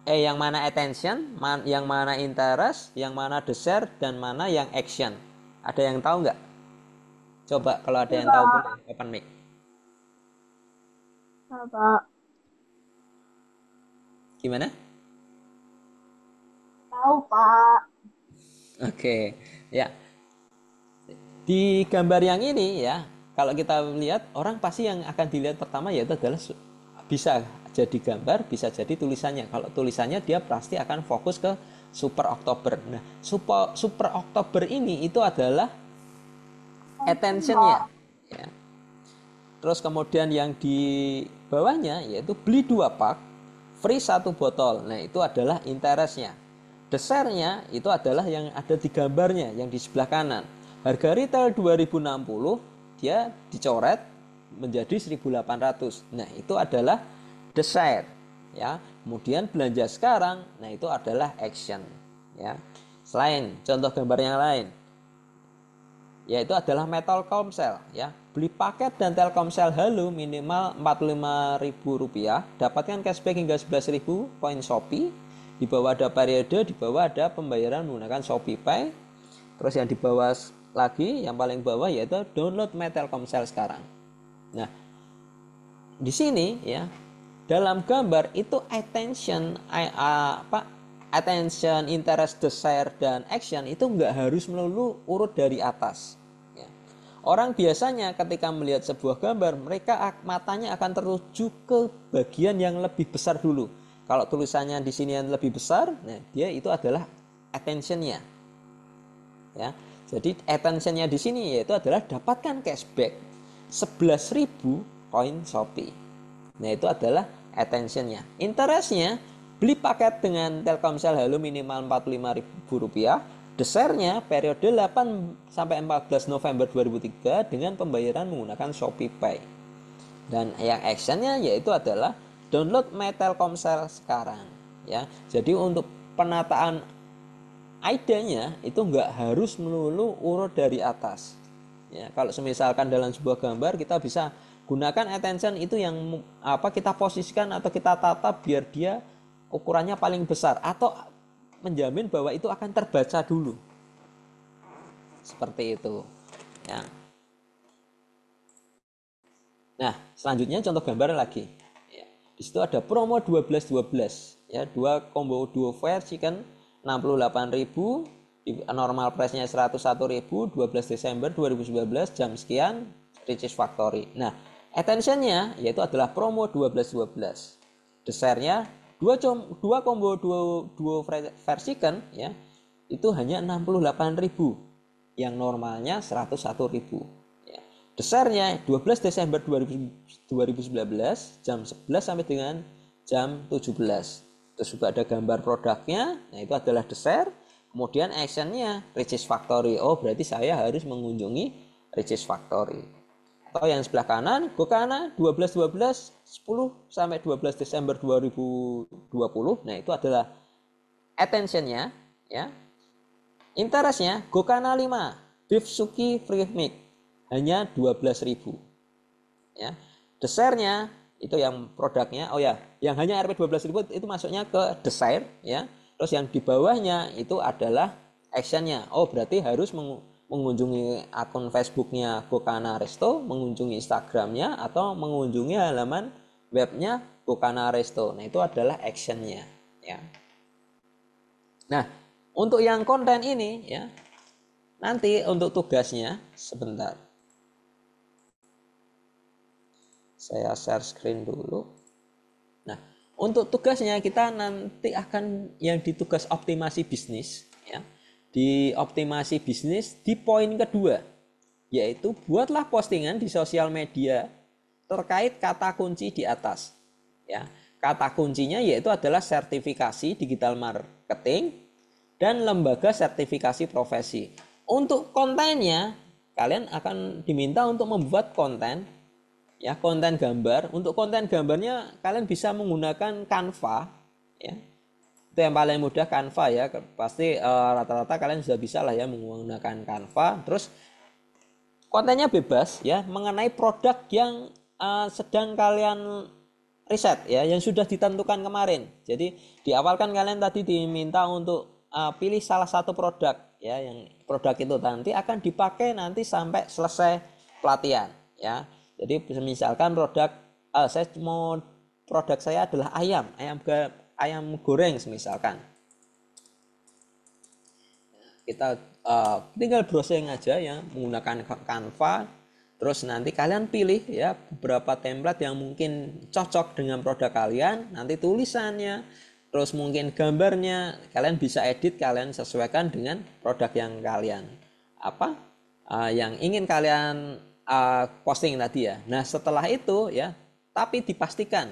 yang mana attention, yang mana interest, yang mana desire, dan mana yang action? Ada yang tahu nggak? Coba kalau ada yang tahu boleh open mic. Pak, Gimana? tahu Pak. Oke, ya. Di gambar yang ini, ya, kalau kita lihat, orang pasti yang akan dilihat pertama yaitu adalah bisa jadi gambar, bisa jadi tulisannya. Kalau tulisannya dia pasti akan fokus ke Super Oktober. Nah, Super Oktober ini itu adalah attentionnya, ya. Terus kemudian yang di bawahnya yaitu beli 2 pak, free 1 botol. Nah, itu adalah interestnya. Dessertnya itu adalah yang ada di gambarnya, yang di sebelah kanan. Harga retail 2060, dia dicoret menjadi 1800. Nah, itu adalah dessert, ya. Kemudian belanja sekarang, nah itu adalah action, ya. Selain contoh gambar yang lain, yaitu adalah Metal Komsel, ya. Beli paket dan Telkomsel Halo minimal Rp45.000, dapatkan cashback hingga 11.000 poin Shopee. Di bawah ada periode, di bawah ada pembayaran menggunakan ShopeePay. Terus yang di bawah lagi, yang paling bawah yaitu download Telkomsel sekarang. Nah, di sini, ya, dalam gambar itu attention, interest, desire, dan action itu nggak harus melulu urut dari atas. Ya. Orang biasanya ketika melihat sebuah gambar, mereka matanya akan tertuju ke bagian yang lebih besar dulu. Kalau tulisannya di sini yang lebih besar, nah dia itu adalah attentionnya, ya. Jadi attentionnya di sini yaitu adalah dapatkan cashback 11.000 koin Shopee. Nah, itu adalah attentionnya. Interestnya, beli paket dengan Telkomsel Halo minimal Rp45.000. Dessertnya periode 8 sampai 14 November 2003 dengan pembayaran menggunakan ShopeePay. Dan yang actionnya yaitu adalah download Telkomsel sekarang, ya. Jadi untuk penataan AIDA-nya itu nggak harus melulu urut dari atas, ya. Kalau misalkan dalam sebuah gambar kita bisa gunakan attention itu yang kita posisikan atau kita tata biar dia ukurannya paling besar atau menjamin bahwa itu akan terbaca dulu, seperti itu, ya. Nah, selanjutnya contoh gambar lagi, ya. Di situ ada promo 12-12, ya, 2 combo duo fare chicken 68.000, normal price-nya 101.000, 12 Desember 2019 jam sekian, Ricis Factory. Nah, attention-nya yaitu adalah promo 12-12. Dessertnya dua combo duo versikan ya, itu hanya 68.000 yang normalnya 101.000 ya. Dessertnya 12 Desember 2019 jam 11 sampai dengan jam 17. Terus juga ada gambar produknya, nah itu adalah dessert. Kemudian actionnya Ricis Factory. Oh, berarti saya harus mengunjungi Ricis Factory. Atau yang sebelah kanan, Gokana 12-12 10 sampai 12 Desember 2020. Nah, itu adalah attention-nya ya. Interest-nya Gokana 5 Beef Suki Free Mix hanya 12.000 ya. Dessertnya itu yang produknya, oh ya, yang hanya Rp 12.000 itu masuknya ke dessert ya. Terus yang di bawahnya itu adalah actionnya. Oh, berarti harus mengunjungi akun Facebooknya Gokana Resto, mengunjungi Instagramnya, atau mengunjungi halaman webnya Gokana Resto. Nah, itu adalah actionnya ya. Nah, untuk yang konten ini ya, nanti untuk tugasnya sebentar. Saya share screen dulu. Nah, untuk tugasnya kita nanti akan yang di tugas optimasi bisnis ya. Di optimasi bisnis di poin kedua, yaitu buatlah postingan di sosial media terkait kata kunci di atas ya. Kata kuncinya yaitu adalah sertifikasi digital marketing dan lembaga sertifikasi profesi. Untuk kontennya kalian akan diminta untuk membuat konten ya, konten gambar. Untuk konten gambarnya kalian bisa menggunakan Canva ya. Itu yang paling mudah, Canva ya. Pasti rata-rata kalian sudah bisa lah ya menggunakan Canva. Terus kontennya bebas ya, mengenai produk yang sedang kalian riset ya, yang sudah ditentukan kemarin. Jadi di awal kan kalian tadi diminta untuk pilih salah satu produk ya, yang produk itu nanti akan dipakai nanti sampai selesai pelatihan ya. Jadi misalkan saya mau produk saya adalah ayam goreng misalkan. Kita tinggal browsing aja ya menggunakan Canva. Terus nanti kalian pilih ya beberapa template yang mungkin cocok dengan produk kalian. Nanti tulisannya, terus mungkin gambarnya kalian bisa edit, kalian sesuaikan dengan produk yang kalian yang ingin kalian posting tadi ya. Nah, setelah itu ya, tapi dipastikan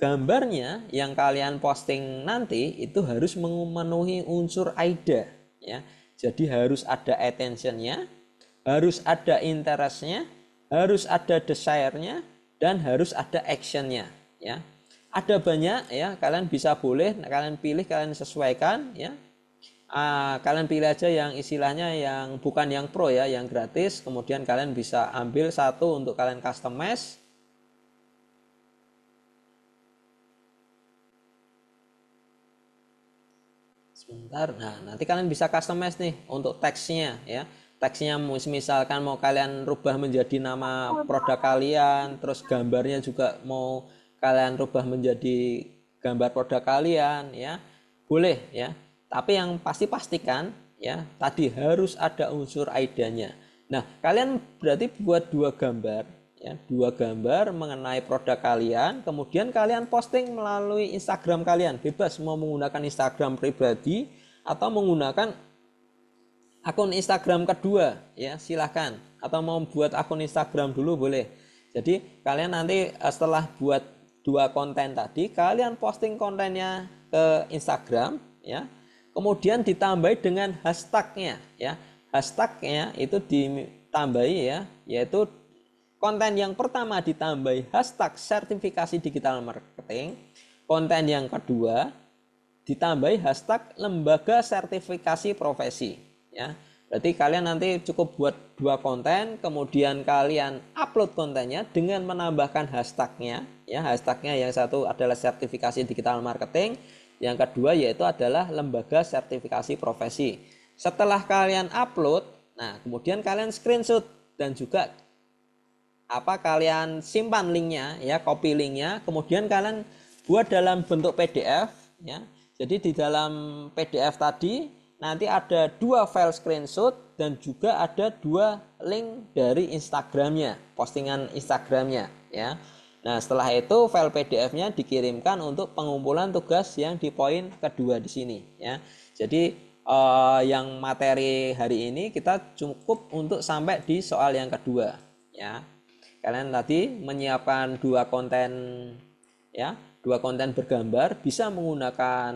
gambarnya yang kalian posting nanti itu harus memenuhi unsur AIDA ya. Jadi harus ada attention-nya, harus ada interest-nya, harus ada desire-nya, dan harus ada action-nya ya. Ada banyak ya, kalian bisa kalian pilih, kalian sesuaikan ya. Kalian pilih aja yang istilahnya yang bukan yang pro ya, yang gratis. Kemudian kalian bisa ambil satu untuk kalian customize. Sebentar. Nah, nanti kalian bisa customize nih untuk teksnya ya. Teksnya misalkan mau kalian rubah menjadi nama produk kalian, terus gambarnya juga mau kalian rubah menjadi gambar produk kalian ya. Boleh ya. Tapi yang pasti pastikan ya, tadi harus ada unsur AIDA-nya. Nah, kalian berarti buat dua gambar ya, dua gambar mengenai produk kalian, kemudian kalian posting melalui Instagram kalian, bebas mau menggunakan Instagram pribadi atau menggunakan akun Instagram kedua ya, silahkan, atau mau buat akun Instagram dulu boleh. Jadi kalian nanti setelah buat dua konten tadi, kalian posting kontennya ke Instagram ya, kemudian ditambahi dengan hashtagnya ya. Hashtagnya itu ditambahi ya, yaitu konten yang pertama ditambahi hashtag sertifikasi digital marketing. Konten yang kedua ditambahi hashtag lembaga sertifikasi profesi ya. Berarti kalian nanti cukup buat dua konten, kemudian kalian upload kontennya dengan menambahkan hashtagnya ya. Hashtagnya yang satu adalah sertifikasi digital marketing, yang kedua yaitu adalah lembaga sertifikasi profesi. Setelah kalian upload, nah kemudian kalian screenshot dan juga kalian simpan linknya ya, copy linknya, kemudian kalian buat dalam bentuk PDF ya. Jadi di dalam PDF tadi nanti ada 2 file screenshot dan juga ada 2 link dari Instagramnya, postingan Instagramnya ya. Nah, setelah itu file PDF-nya dikirimkan untuk pengumpulan tugas yang di poin kedua di sini ya. Jadi yang materi hari ini kita cukup untuk sampai di soal yang kedua ya. Kalian tadi menyiapkan 2 konten ya, 2 konten bergambar, bisa menggunakan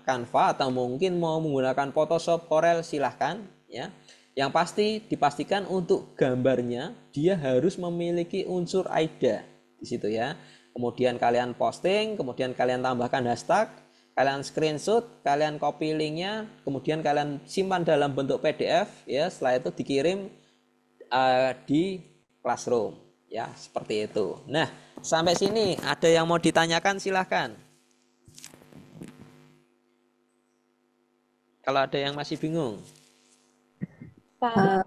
Canva atau mungkin mau menggunakan Photoshop, Corel, silahkan ya. Yang pasti dipastikan untuk gambarnya dia harus memiliki unsur AIDA di situ ya. Kemudian kalian posting, kemudian kalian tambahkan hashtag, kalian screenshot, kalian copy linknya, kemudian kalian simpan dalam bentuk PDF ya. Setelah itu dikirim di Classroom ya, seperti itu. Nah, sampai sini ada yang mau ditanyakan silahkan. Kalau ada yang masih bingung. Pak.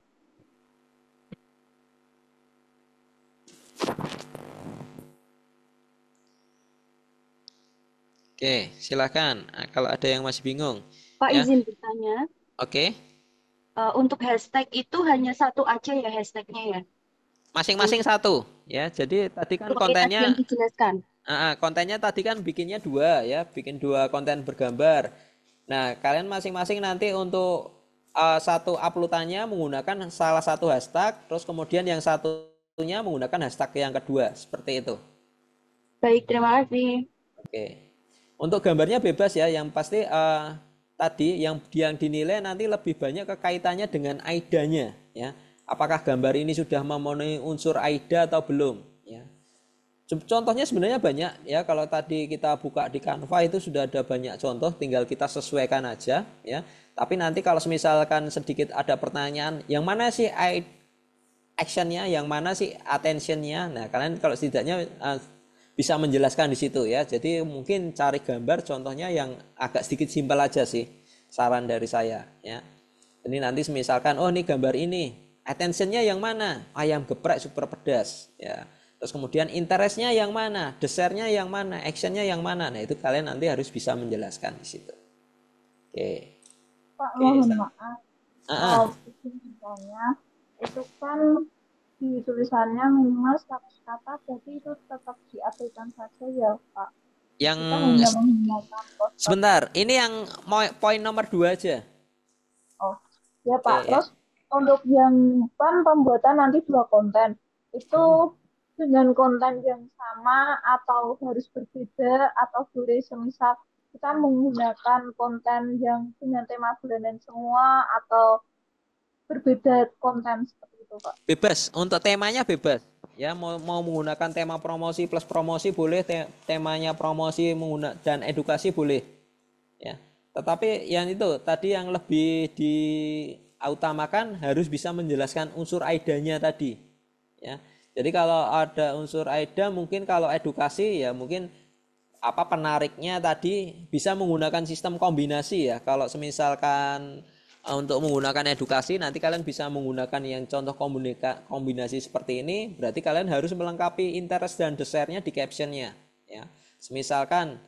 Oke, silahkan. Kalau ada yang masih bingung. Pak Ya, izin bertanya, oke. untuk hashtag itu hanya satu aja ya hashtagnya ya? Masing-masing satu. Ya, jadi tadi kan Seperti tadi yang dijelaskan. kontennya tadi kan bikinnya 2 ya, bikin 2 konten bergambar. Nah, kalian masing-masing nanti untuk satu uploadannya menggunakan salah satu hashtag, terus kemudian yang satunya menggunakan hashtag yang kedua, seperti itu. Baik, terima kasih. Oke. Untuk gambarnya bebas ya, yang pasti tadi yang dinilai nanti lebih banyak kekaitannya dengan AIDA-nya ya. Apakah gambar ini sudah memenuhi unsur AIDA atau belum ya. Contohnya sebenarnya banyak ya, kalau tadi kita buka di Canva itu sudah ada banyak contoh, tinggal kita sesuaikan aja ya. Tapi nanti kalau misalkan sedikit ada pertanyaan, yang mana sih actionnya, yang mana sih attentionnya, nah kalian kalau setidaknya bisa menjelaskan di situ ya. Jadi mungkin cari gambar contohnya yang agak sedikit simpel aja sih, saran dari saya ya. Ini nanti misalkan ini gambar ini, attentionnya yang mana? Ayam geprek super pedas ya. Terus kemudian interestnya yang mana, dessertnya yang mana, actionnya yang mana. Nah itu kalian nanti harus bisa menjelaskan di situ. Oke. Pak, Oke. mohon maaf. Ah, Misalnya itu kan di tulisannya minimal 100 kata, jadi itu tetap diabaikan saja ya, Pak. yang Kita hanya menggunakan poster. sebentar, ini yang poin nomor 2 aja. Oh, ya Oke Pak. ya. Terus untuk yang kan pembuatan nanti 2 konten, itu dengan konten yang sama atau harus berbeda atau boleh semisal kita menggunakan konten yang dengan tema bulanan semua atau berbeda konten seperti itu, Pak. Bebas, untuk temanya bebas. Ya, mau menggunakan tema promosi plus promosi boleh, temanya promosi dan edukasi boleh. Ya. Tetapi yang itu tadi yang lebih diutamakan harus bisa menjelaskan unsur AIDA-nya tadi. Ya. Jadi kalau ada unsur AIDA, mungkin kalau edukasi ya mungkin penariknya tadi bisa menggunakan sistem kombinasi ya. Kalau semisalkan untuk menggunakan edukasi nanti kalian bisa menggunakan yang contoh kombinasi seperti ini, berarti kalian harus melengkapi interest dan dessertnya di captionnya ya. Misalkan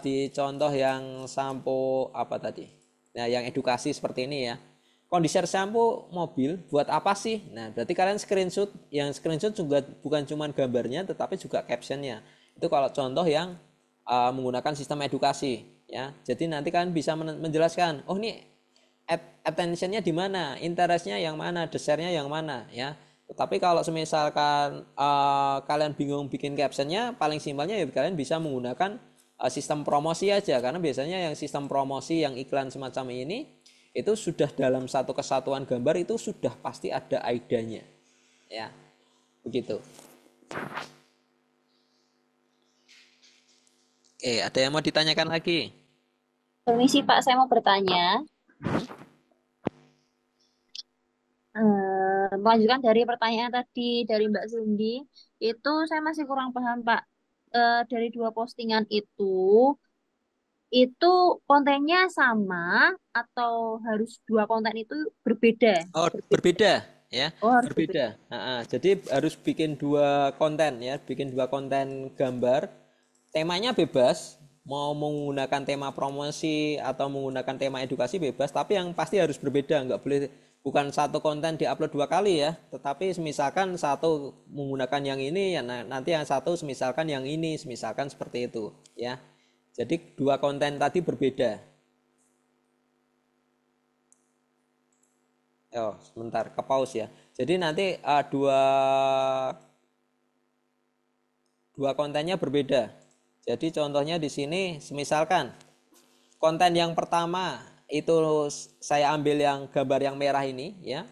di contoh yang sampo tadi, nah yang edukasi seperti ini ya, kondisi sampo mobil buat apa sih. Nah berarti kalian screenshot, yang screenshot juga bukan cuma gambarnya tetapi juga captionnya. Itu kalau contoh yang menggunakan sistem edukasi ya. Jadi nanti kalian bisa menjelaskan, ini attentionnya di mana, interestnya yang mana, dessertnya yang mana ya. Tapi kalau misalkan kalian bingung bikin captionnya, paling simpelnya ya kalian bisa menggunakan sistem promosi aja, karena biasanya yang sistem promosi yang iklan semacam ini itu sudah dalam satu kesatuan gambar itu sudah pasti ada AIDA-nya ya, begitu. Oke, ada yang mau ditanyakan lagi? Permisi Pak, saya mau bertanya. Melanjutkan dari pertanyaan tadi dari Mbak Cindy, itu saya masih kurang paham Pak. Dari 2 postingan itu kontennya sama atau harus 2 konten itu berbeda? Oh, berbeda ya, Oh, harus berbeda. berbeda. Jadi harus bikin 2 konten ya, bikin 2 konten gambar. Temanya bebas, mau menggunakan tema promosi atau menggunakan tema edukasi bebas, tapi yang pasti harus berbeda, nggak boleh bukan satu konten diupload 2 kali ya, tetapi misalkan satu menggunakan yang ini ya nanti yang satu misalkan yang ini, misalkan seperti itu ya. Jadi 2 konten tadi berbeda. Oh, sebentar ke pause ya. Jadi nanti dua kontennya berbeda. Jadi contohnya di sini misalkan konten yang pertama itu saya ambil yang gambar yang merah ini ya.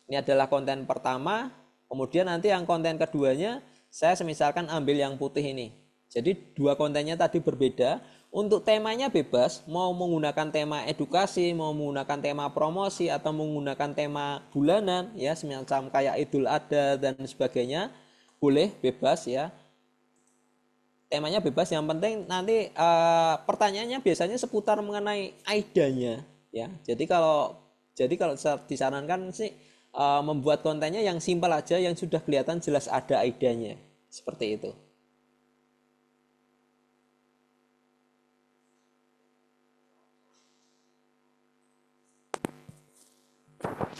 Ini adalah konten pertama, kemudian nanti yang konten keduanya saya misalkan ambil yang putih ini. Jadi 2 kontennya tadi berbeda. Untuk temanya bebas, mau menggunakan tema edukasi, mau menggunakan tema promosi atau menggunakan tema bulanan ya, semacam kayak Idul Adha dan sebagainya, boleh bebas ya. Temanya bebas, yang penting nanti pertanyaannya biasanya seputar mengenai aidanya ya. Jadi kalau disarankan sih membuat kontennya yang simpel aja, yang sudah kelihatan jelas ada aidanya, seperti itu.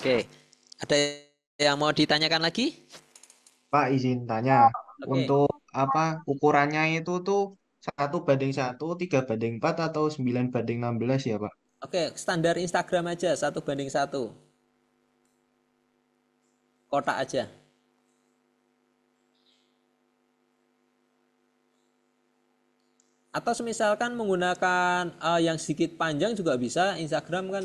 Oke, ada yang mau ditanyakan lagi? Pak, izin tanya, Oke, untuk apa ukurannya itu tuh 1:1, 3:4 atau 9:16 ya, Pak? oke, standar Instagram aja 1:1, kotak aja. Atau misalkan menggunakan yang sedikit panjang juga bisa. Instagram kan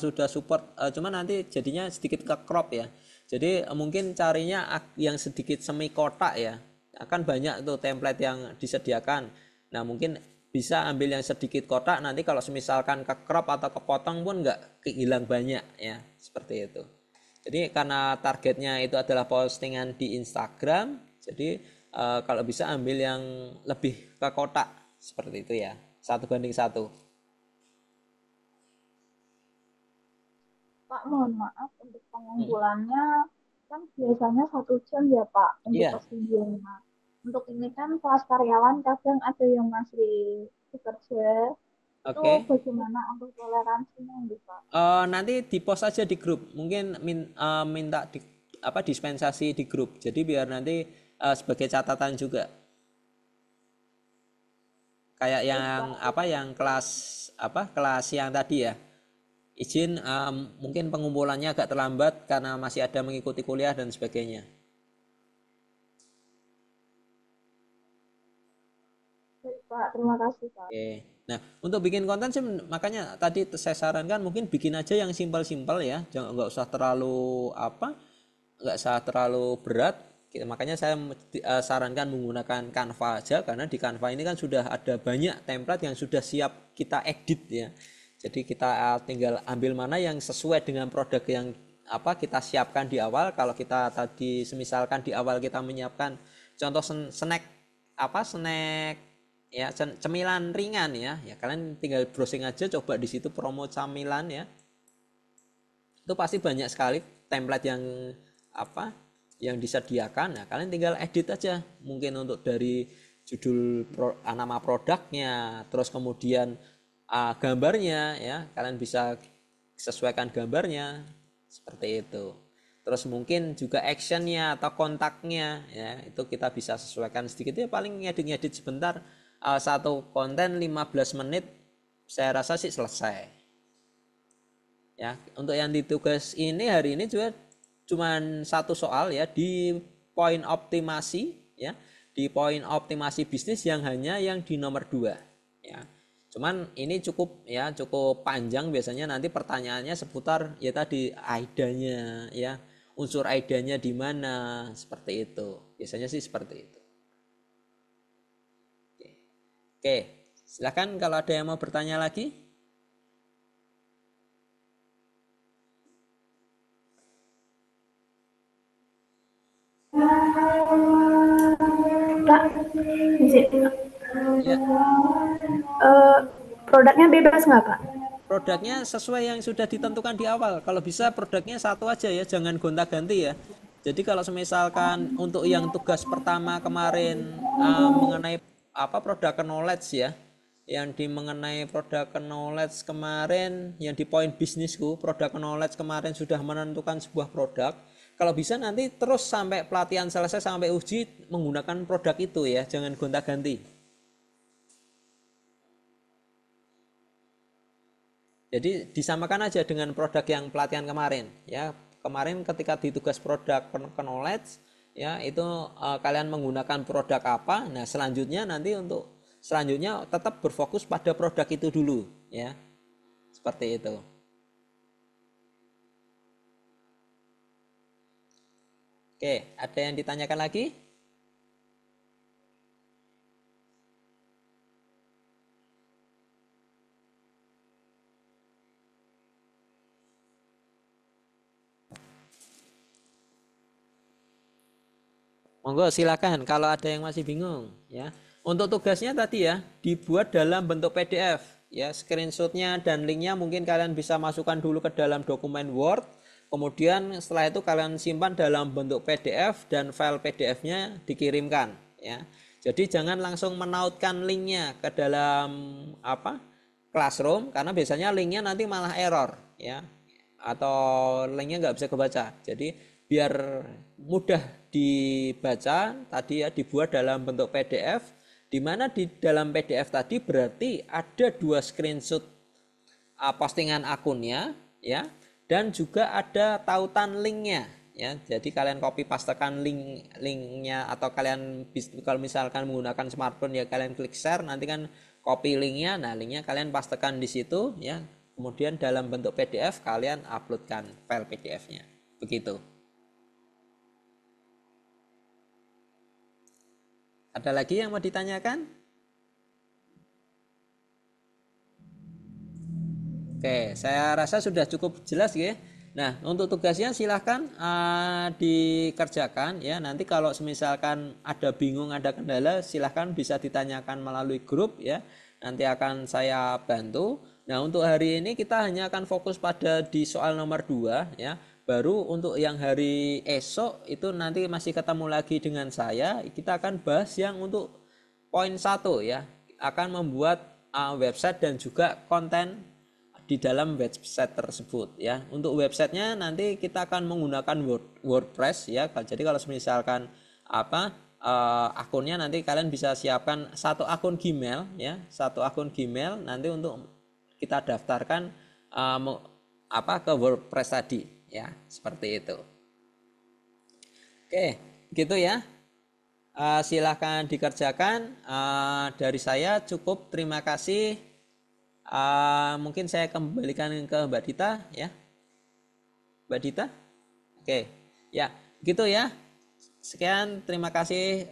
sudah support, cuma nanti jadinya sedikit ke crop ya. Jadi mungkin carinya yang sedikit semi kotak ya. Akan banyak tuh template yang disediakan. Nah mungkin bisa ambil yang sedikit kotak, nanti kalau misalkan ke crop atau kepotong pun nggak hilang banyak ya, seperti itu. Jadi karena targetnya itu adalah postingan di Instagram, jadi kalau bisa ambil yang lebih ke kotak seperti itu ya, 1:1. Pak, mohon maaf untuk pengumpulannya kan biasanya 1 jam ya Pak untuk Iya, pas videonya. Untuk ini kan kelas karyawan kadang ada yang masih bekerja. Itu oke. bagaimana untuk toleransinya nih Pak? Nanti di post aja di grup, mungkin minta dispensasi di grup. Jadi biar nanti sebagai catatan juga. Kayak Terus yang Pak, yang kelas yang tadi ya. Izin mungkin pengumpulannya agak terlambat karena masih ada mengikuti kuliah dan sebagainya. baik, Pak, terima kasih Pak. Oke. Nah, untuk bikin konten sih makanya tadi saya sarankan mungkin bikin aja yang simpel-simpel ya. Jangan nggak usah terlalu nggak usah terlalu berat. Makanya saya sarankan menggunakan Canva aja, karena di Canva ini kan sudah ada banyak template yang sudah siap kita edit ya. Jadi kita tinggal ambil mana yang sesuai dengan produk yang kita siapkan di awal. Kalau kita tadi semisalkan di awal kita menyiapkan contoh snack ya, cemilan ringan ya, kalian tinggal browsing aja, coba di situ promo camilan ya, itu pasti banyak sekali template yang disediakan. Nah kalian tinggal edit aja, mungkin untuk dari judul nama produknya, terus kemudian gambarnya ya, kalian bisa sesuaikan gambarnya seperti itu. Terus mungkin juga actionnya atau kontaknya ya, itu kita bisa sesuaikan sedikit ya, paling ngedit-ngedit sebentar. Satu konten 15 menit saya rasa sih selesai ya. Untuk yang ditugas ini hari ini juga cuman satu soal ya, di poin optimasi ya, di poin optimasi bisnis yang hanya yang di nomor 2 ya. Cuman ini cukup panjang, biasanya nanti pertanyaannya seputar ya tadi aidanya ya, unsur aidanya di mana, seperti itu biasanya sih, seperti itu. Oke, silakan kalau ada yang mau bertanya lagi. Pak, izin. Ya, Produknya bebas nggak, Pak? produknya sesuai yang sudah ditentukan di awal. Kalau bisa produknya satu aja ya, jangan gonta-ganti ya. Jadi kalau misalkan untuk yang tugas pertama kemarin mengenai product knowledge ya, yang di mengenai product knowledge kemarin, yang di poin bisnisku, product knowledge kemarin sudah menentukan sebuah produk. Kalau bisa nanti terus sampai pelatihan selesai, sampai uji menggunakan produk itu ya, jangan gonta-ganti. Jadi disamakan aja dengan produk yang pelatihan kemarin ya. Kemarin ketika di tugas produk knowledge ya, itu kalian menggunakan produk apa. Nah, selanjutnya nanti untuk selanjutnya tetap berfokus pada produk itu dulu ya. Seperti itu. Oke, ada yang ditanyakan lagi? Monggo silakan kalau ada yang masih bingung ya. Untuk tugasnya tadi ya, dibuat dalam bentuk PDF ya, screenshotnya dan linknya mungkin kalian bisa masukkan dulu ke dalam dokumen Word. Kemudian setelah itu kalian simpan dalam bentuk PDF dan file PDF-nya dikirimkan ya. Jadi jangan langsung menautkan linknya ke dalam Classroom, karena biasanya linknya nanti malah error ya, atau linknya nggak bisa kebaca. Jadi biar mudah dibaca tadi ya, dibuat dalam bentuk PDF, di mana di dalam PDF tadi berarti ada 2 screenshot postingan akunnya ya, dan juga ada tautan linknya ya. Jadi kalian copy pastekan linknya, atau kalian kalau misalkan menggunakan smartphone ya kalian klik share, nanti kan copy linknya. Nah, linknya kalian pastekan di situ ya, kemudian dalam bentuk PDF kalian uploadkan file PDF-nya begitu. Ada lagi yang mau ditanyakan? Oke, saya rasa sudah cukup jelas ya. Nah, untuk tugasnya silahkan dikerjakan ya. Nanti kalau misalkan ada bingung, ada kendala, silahkan bisa ditanyakan melalui grup ya. Nanti akan saya bantu. Nah, untuk hari ini kita hanya akan fokus pada di soal nomor 2 ya. Baru untuk yang hari esok itu nanti masih ketemu lagi dengan saya. Kita akan bahas yang untuk poin 1 ya. Akan membuat website dan juga konten di dalam website tersebut ya. Untuk websitenya nanti kita akan menggunakan WordPress ya. Jadi kalau misalkan akunnya nanti kalian bisa siapkan satu akun Gmail ya, satu akun Gmail nanti untuk kita daftarkan ke WordPress tadi ya, seperti itu. Oke, gitu ya. Silahkan dikerjakan. Dari saya cukup, terima kasih. Mungkin saya kembalikan ke Mbak Dita ya. Mbak Dita? Oke, ya gitu ya. Sekian, terima kasih.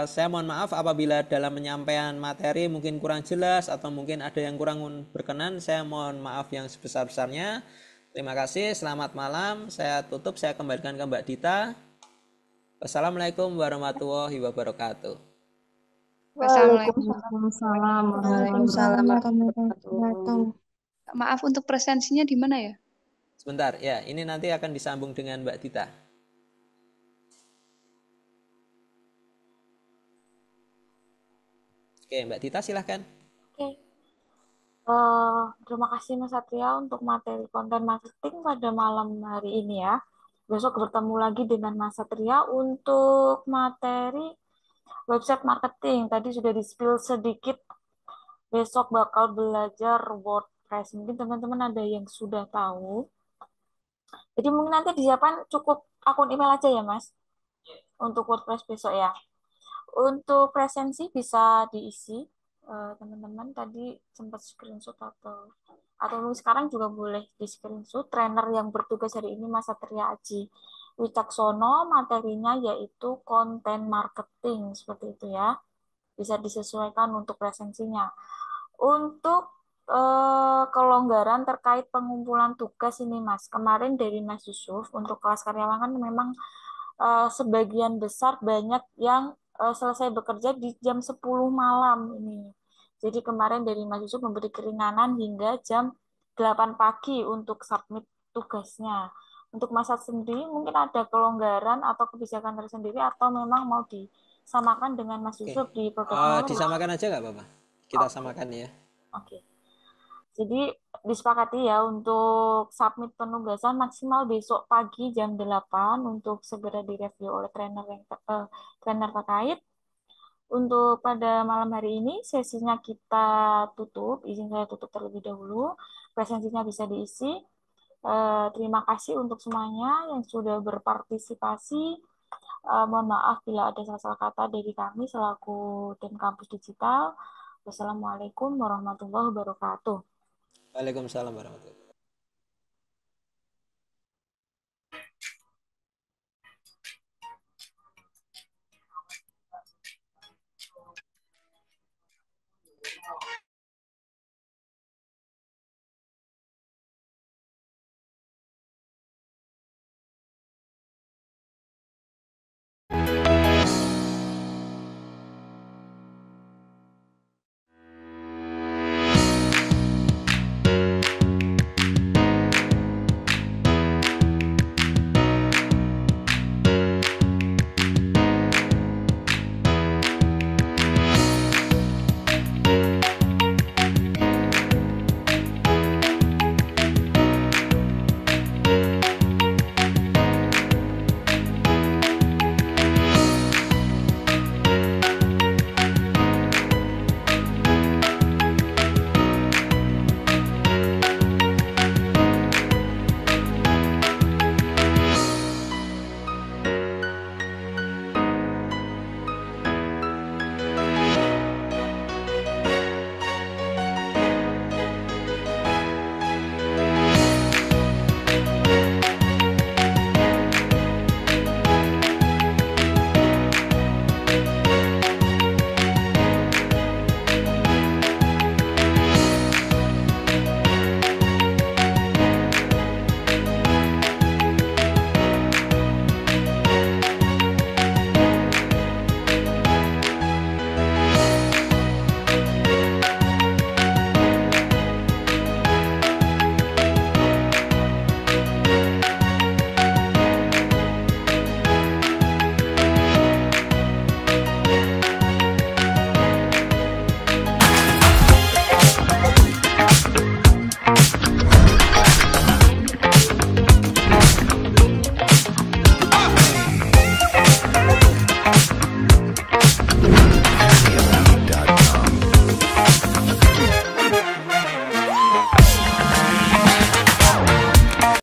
Saya mohon maaf apabila dalam penyampaian materi mungkin kurang jelas atau mungkin ada yang kurang berkenan. Saya mohon maaf yang sebesar-besarnya. Terima kasih, selamat malam. Saya tutup, saya kembalikan ke Mbak Dita. Wassalamualaikum warahmatullahi wabarakatuh. Waalaikumsalam Waalaikumsalam warahmatullahi warahmatullahi wabarakatuh. Maaf, untuk presensinya di mana ya? Sebentar ya, ini nanti akan disambung dengan Mbak Dita. Oke, Mbak Dita silahkan. Oke. Terima kasih Mas Satria untuk materi konten marketing pada malam hari ini ya. Besok bertemu lagi dengan Mas Satria untuk materi website marketing. Tadi sudah di-spill sedikit. Besok bakal belajar WordPress. Mungkin teman-teman ada yang sudah tahu. Jadi mungkin nanti disiapkan cukup akun email aja ya Mas, untuk WordPress besok ya. Untuk presensi bisa diisi. Teman-teman tadi sempat screenshot atau sekarang juga boleh di screenshot. Trainer yang bertugas hari ini Mas Satria Aji Wicaksono, materinya yaitu konten marketing, seperti itu ya. Bisa disesuaikan untuk presensinya. Untuk kelonggaran terkait pengumpulan tugas ini Mas, kemarin dari Mas Yusuf untuk kelas karyawan kan memang sebagian besar banyak yang selesai bekerja di jam 10 malam ini. Jadi kemarin dari Mas Yusuf memberi keringanan hingga jam 8 pagi untuk submit tugasnya. Untuk Mas Sat sendiri mungkin ada kelonggaran atau kebijakan tersendiri atau memang mau disamakan dengan Mas Yusuf di produk knowledge? Disamakan aja nggak apa-apa? kita Oke, samakan ya. oke. Jadi disepakati ya untuk submit penugasan maksimal besok pagi jam 8 untuk segera direview oleh trainer terkait. Untuk pada malam hari ini sesinya kita tutup, izin saya tutup terlebih dahulu. Presensinya bisa diisi. Terima kasih untuk semuanya yang sudah berpartisipasi. Mohon maaf bila ada salah-salah kata dari kami selaku tim kampus digital. Wassalamualaikum warahmatullahi wabarakatuh. Waalaikumsalam warahmatullahi wabarakatuh.